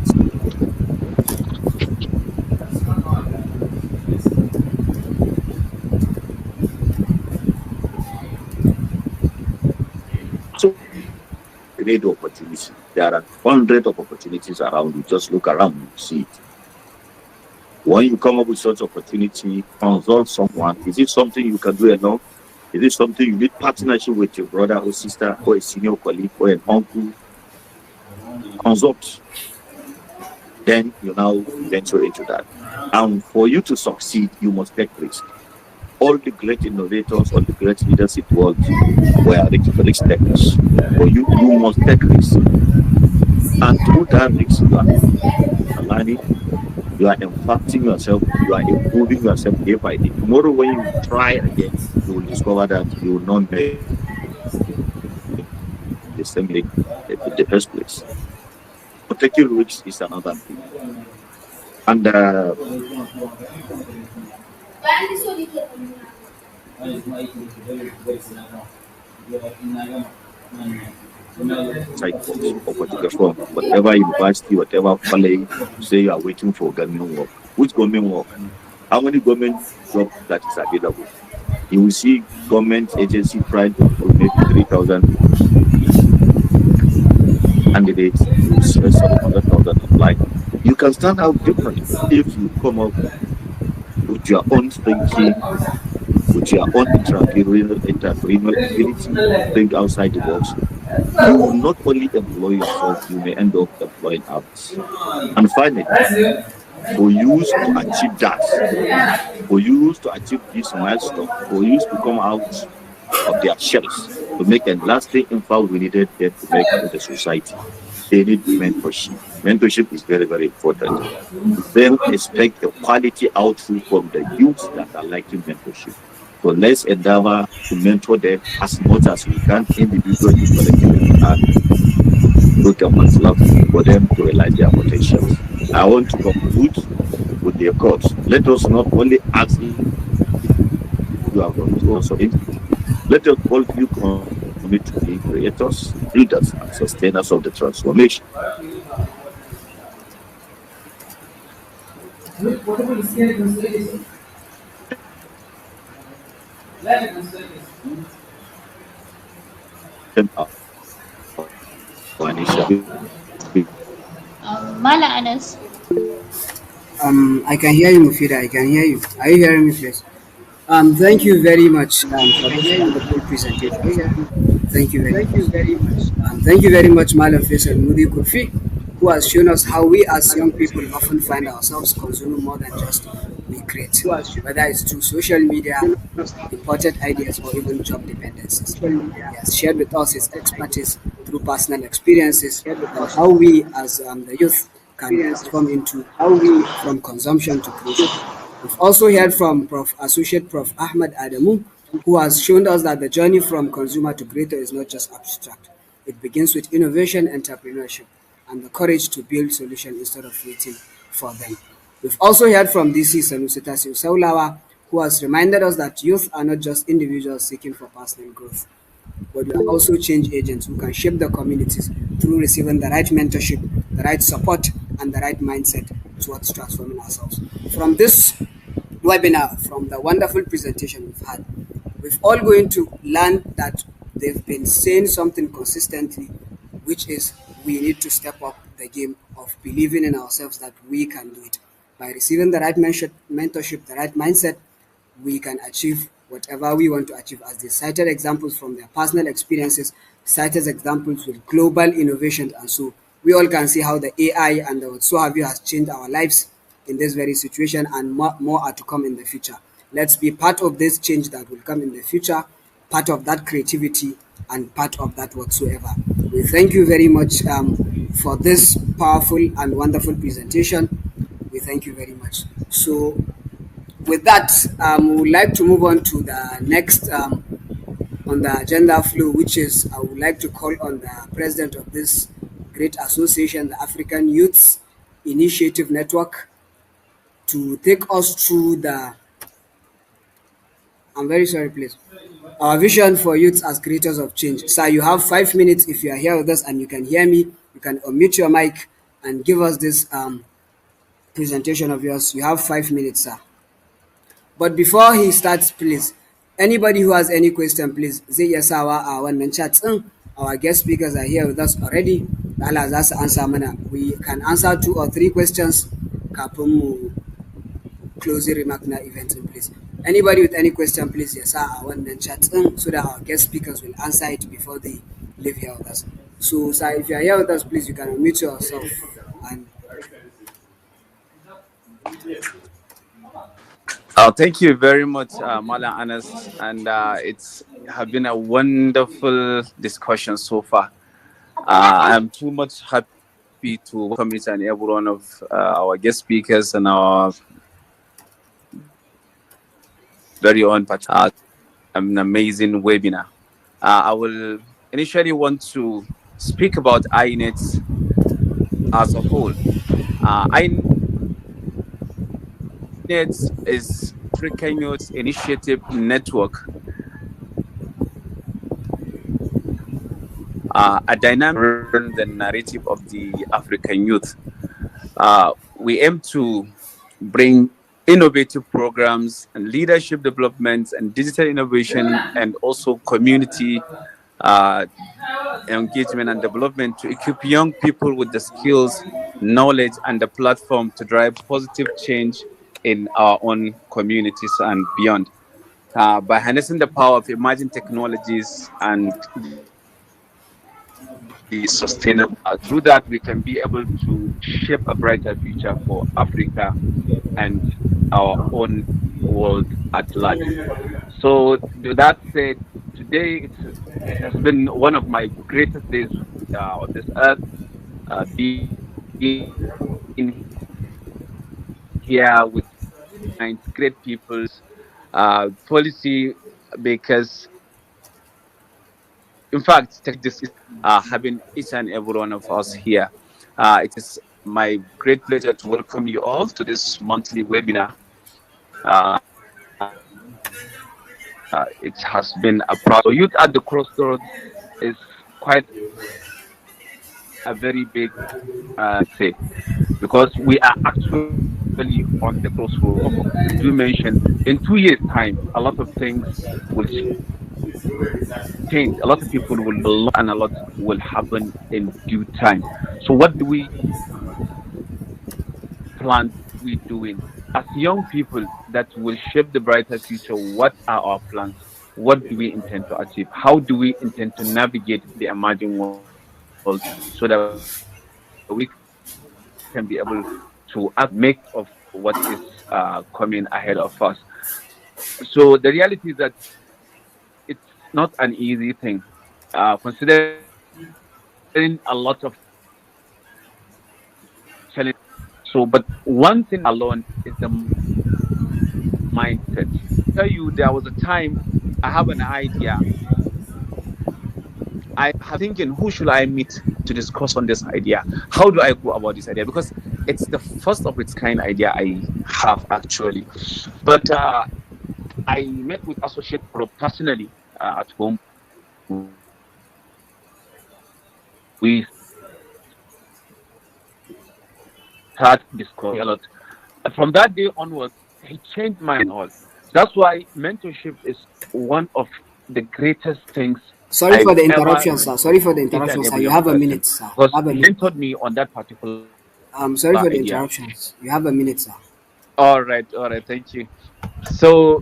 S6: So great opportunity. There are hundreds of opportunities around you. Just look around, you see it. When you come up with such opportunity, consult someone. Is it something you can do alone? Is it something you need partnership with your brother or sister or a senior colleague or an uncle? Consult. Then you now venture into that. And for you to succeed, you must take risk. All the great innovators, all the great leaders in the world were risk takers. For you must take risk. And through that risk, you are learning, you are impacting yourself, you are improving yourself day by day. Tomorrow, when you try again, you will discover that you will not make the same mistake in the first place. So taking risks is another thing. And from whatever university, whatever college, you say you are waiting for government work. Which government work? How many government jobs that is available? You will see government agency trying to recruit maybe 3,000 candidates. You will see 700,000 apply. You can stand out differently if you come up with your own thinking, with your own entrepreneurial ability, think outside the box. You will not only employ yourself, you may end up employing others. And finally, for you to achieve that, for you to achieve this milestone, for you to come out of their shells, to make a lasting impact we needed them to make to the society, they need mentorship. Mentorship is very, very important. Then expect a quality output from the youth that are liking mentorship. So let's endeavor to mentor them as much as we can, individually, collectively, and do them what's love for them to realize their potentials. I want to conclude with the quote. Let us not only ask if you are going to also let us all you commit to be creators, leaders, and sustainers of the transformation.
S2: Mala Anas.
S1: I can hear you, Mufida. I can hear you. Are you hearing me, please? Thank you very much for this wonderful presentation. Thank you very much. Thank you very much, Madam Faisal Mudi Kurfi, who has shown us how we as young people often find ourselves consuming more than just we create, whether it's through social media, imported ideas, or even job dependencies. He has shared with us his expertise through personal experiences and how we as the youth can transform into from consumption to creation. We've also heard from Associate Prof. Ahmed Adamu, who has shown us that the journey from consumer to creator is not just abstract. It begins with innovation, entrepreneurship, and the courage to build solutions instead of waiting for them. We've also heard from DC Sanusi Tasiu Saulawa, who has reminded us that youth are not just individuals seeking for personal growth, but we are also change agents who can shape the communities through receiving the right mentorship, the right support, and the right mindset towards transforming ourselves. From this webinar, from the wonderful presentation we've had, we've all going to learn that they've been saying something consistently, which is we need to step up the game of believing in ourselves that we can do it. By receiving the right mentorship, the right mindset, we can achieve whatever we want to achieve, as they cited examples from their personal experiences, cited examples with global innovations, and so we all can see how the AI and the what so have you has changed our lives in this very situation, and more are to come in the future. Let's be part of this change that will come in the future, part of that creativity, and part of that whatsoever. We thank you very much for this powerful and wonderful presentation. We thank you very much. So with that, we would like to move on to the next on the agenda flow, which is I would like to call on the president of this great association, the African Youths Initiative Network, to take us through the. I'm very sorry, please. Our vision for youths as creators of change. Sir, you have 5 minutes. If you are here with us and you can hear me, you can unmute your mic and give us this presentation of yours. You have 5 minutes, sir. But before he starts, please, anybody who has any question, please, zai iya sawa a wannan chat ɗin. Our guest speakers are here with us already. Allah za su answer mana. We can answer 2 or 3 questions kafin mu closing remark na event ɗin, please. Anybody with any question, please, ya sa a wannan chat ɗin so that our guest speakers will answer it before they leave here with us. So, sir, if you are here with us, please, you can unmute yourself and
S3: Thank you very much, Mala Anas, and it's have been a wonderful discussion so far. I'm too much happy to welcome each and every one of our guest speakers and our very own an amazing webinar. I will initially want to speak about AYINET as a whole. AYINET is African Youth Initiative Network, a dynamic the narrative of the African youth. We aim to bring innovative programs and leadership development and digital innovation and also community engagement and development to equip young people with the skills, knowledge, and the platform to drive positive change in our own communities and beyond. By harnessing the power of emerging technologies and the sustainable, through that we can be able to shape a brighter future for Africa and our own world at large. So, with that said, today it has been one of my greatest days on this earth, being here with great minds, great peoples, policy, because in fact, this is having each and every one of us here. It is my great pleasure to welcome you all to this monthly webinar. It has been a proud. So, Youth at the Crossroads is quite a very big, say, because we are actually on the crossroads. Prof, you do mention in 2 years' time, a lot of things will change. A lot of people will learn, and a lot will happen in due time. So, what do we plan to be doing as young people that will shape the brighter future? What are our plans? What do we intend to achieve? How do we intend to navigate the emerging world so that we can be able to make of what is coming ahead of us? So the reality is that it's not an easy thing, considering a lot of challenges we are facing. So, but one thing alone is the mindset. Tell you, there was a time I have an idea, and I wanted to I have thinking, who should I meet to discuss on this idea? How do I go about this idea? Because it's the first of its kind idea I have actually. But I met with Associate Prof personally at home. We start discussing a lot. From that day onwards, he changed my mind all. That's why mentorship is one of the greatest things
S1: Sorry
S3: I've
S1: for the
S3: ever
S1: interruption, sir. Sorry
S3: mentored
S1: for the
S3: each
S1: interruption,
S3: and
S1: sir.
S3: every
S1: You
S3: young
S1: have a
S3: person
S1: minute, sir. You
S3: because
S1: have a
S3: he
S1: minute.
S3: mentored me on that particular
S1: Sorry for the
S3: idea.
S1: interruptions. You have a minute, sir.
S3: All right, thank you. So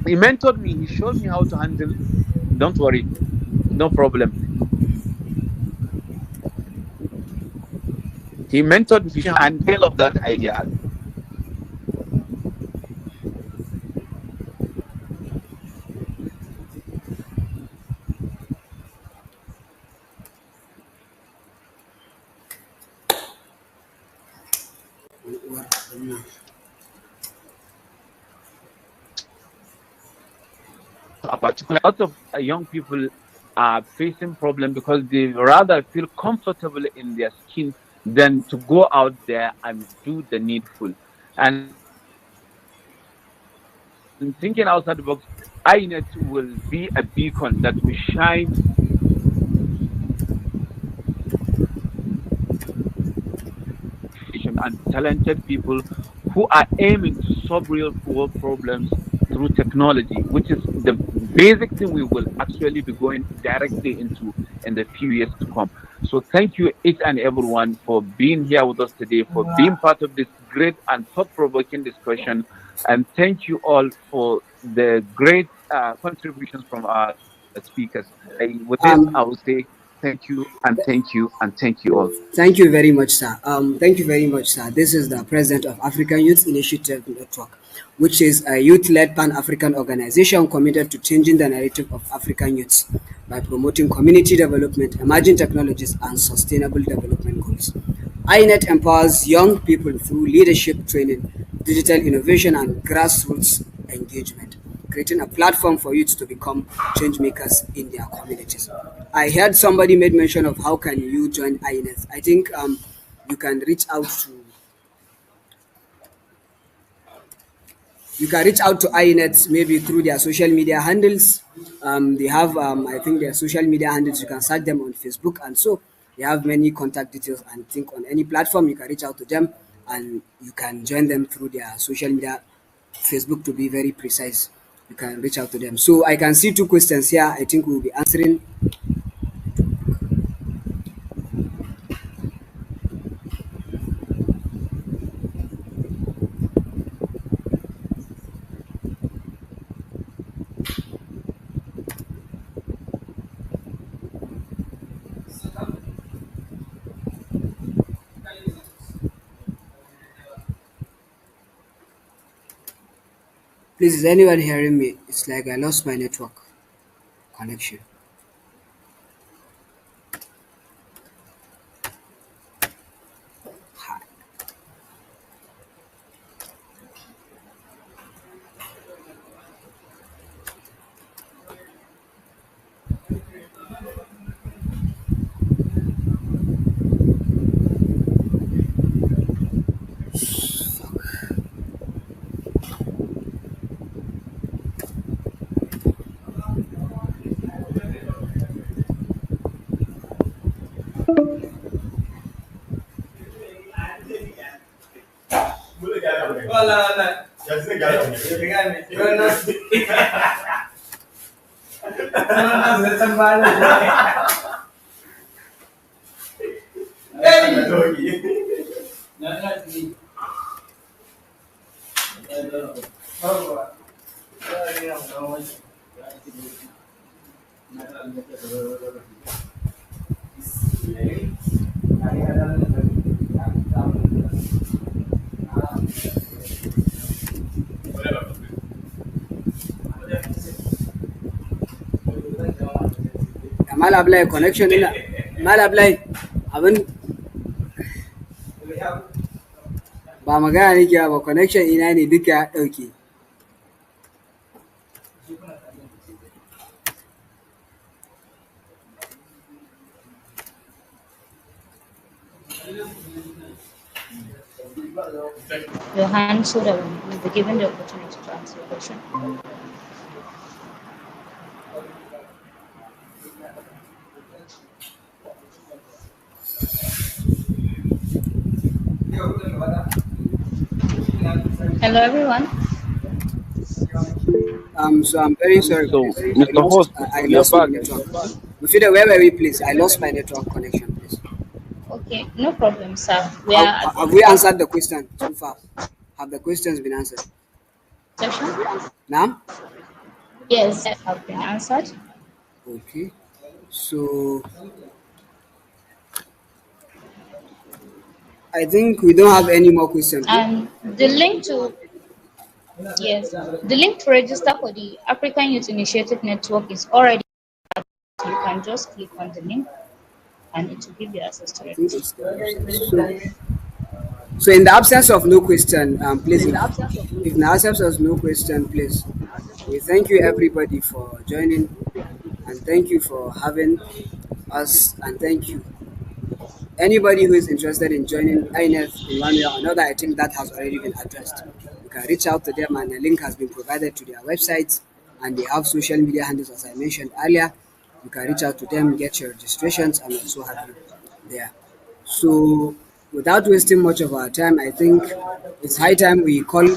S3: he mentored me. He showed me how to handle. Don't worry, no problem. He mentored me and scale of that idea. A particular lot of young people are facing problem because they rather feel comfortable in their skin than to go out there and do the needful. And thinking outside the box, INET will be a beacon that will shine and talented people who are aiming to solve real world problems through technology, which is the basic thing we will actually be going directly into in the few years to come. So thank you each and everyone for being here with us today, for being part of this great and thought-provoking discussion, and thank you all for the great contributions from our speakers. With this, I will
S1: Um,
S3: say thank you and thank you and thank you all.
S1: Thank you very much, sir. Thank you very much, sir. This is the president of African Youth Initiative Network, which is a youth-led Pan-African organization committed to changing the narrative of African youths by promoting community development, emerging technologies, and sustainable development goals. INET empowers young people through leadership training, digital innovation, and grassroots engagement, creating a platform for youth to become change makers in their communities. I heard somebody made mention of how can you join INET. I think you can reach out to you can reach out to INET maybe through their social media handles. They have I think their social media handles. You can search them on Facebook, and so they have many contact details. And think on any platform you can reach out to them, and you can join them through their social media. Facebook to be very precise. You can reach out to them. So I can see two questions here. I think we'll be answering. Please, is anyone hearing me? It's like I lost my network connection. Mal apply connection ina. Mal apply abin ba magana nake ba connection ina ne duka ya dauke.
S2: your hand so that we'll be given the opportunity to answer your question. Hello, everyone.
S1: So I'm very sorry,
S3: So,
S1: please.
S3: Mr. Host,
S1: I
S3: you're
S1: lost my
S3: back.
S1: network. Mufida, where were we, please? I lost my network connection, please.
S2: Okay, no problem, sir. We
S1: Have,
S2: are at the
S1: have we
S2: third
S1: answered the question so far? Have the questions been answered?
S2: section.
S1: Now?
S2: Yes, have been answered.
S1: Okay. So I think we don't have any more questions.
S2: And the link to yes, the link to register for the African Youth Initiative Network is already. You can just click on the link, and it will give you access to
S1: I think
S2: register.
S1: it's the website. So in the absence of no question, please, if in the absence of no question, please, we thank you everybody for joining, and thank you for having us, and thank you anybody who is interested in joining INF in one way or another. I think that has already been addressed. You can reach out to them, and a link has been provided to their websites, and they have social media handles as I mentioned earlier. You can reach out to them, get your registrations, and also have you there. So, without wasting much of our time, I think it's high time we call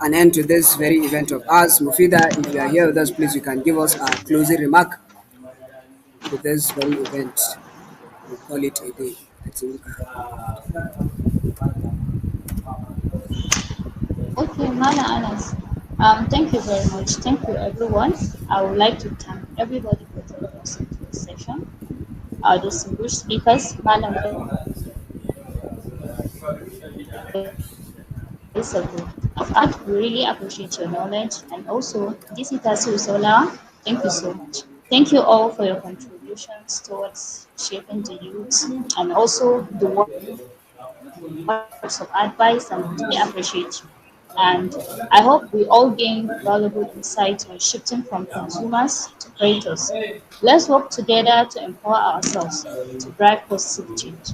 S1: an end to this very event of ours. Mufida, if you are here with us, please, you can give us a closing remark to this very event. We'll call it a day. I think.
S2: Okay, Mana Anas. Thank you very much. Thank you, everyone. I would like to thank everybody for joining us in today's session. Our distinguished speakers, Malam Faisal Ahmed, we really appreciate your knowledge, and also DC Tasiu Saulawa. Thank you so much. Thank you all for your contributions towards shaping the youth and also the words of advice, and we really appreciate you. And I hope we all gain valuable insights on shifting from consumers to creators. Let's work together to empower ourselves to drive positive change.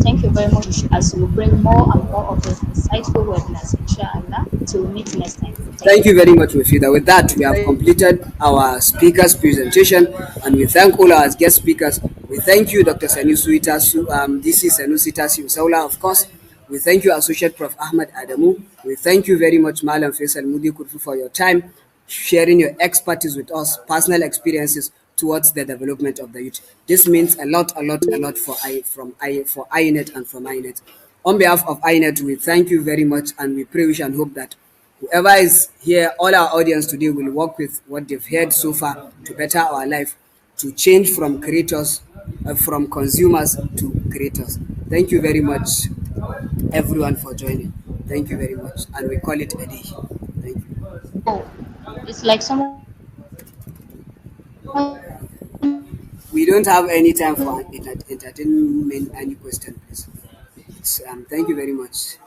S2: Thank you very much as we bring more and more of these insightful webinars, inshallah. Till we meet next time. Thank
S1: Thank
S2: you.
S1: you very much, Mufida. With that, we have completed our speakers' presentation, and we thank all our guest speakers. We thank you, Dr. Sanusi Tasiu, this is Sanusi Tasiu Saulawa, of course. We thank you, Associate Prof. Ahmed Adamu. We thank you very much, Malam Faisal Mudi Kurfi, for your time, sharing your expertise with us, personal experiences towards the development of the youth. This means a lot for INET and from INET. On behalf of INET, we thank you very much, and we pray, wish, and hope that whoever is here, all our audience today will work with what they've heard so far to better our life, to change from creators, from consumers to creators. Thank you very much, everyone, for joining. Thank you very much, and we call it a day. Thank you.
S2: Oh, it's like someone
S1: We don't have any time for entertainment. Any question, please? Thank you very much.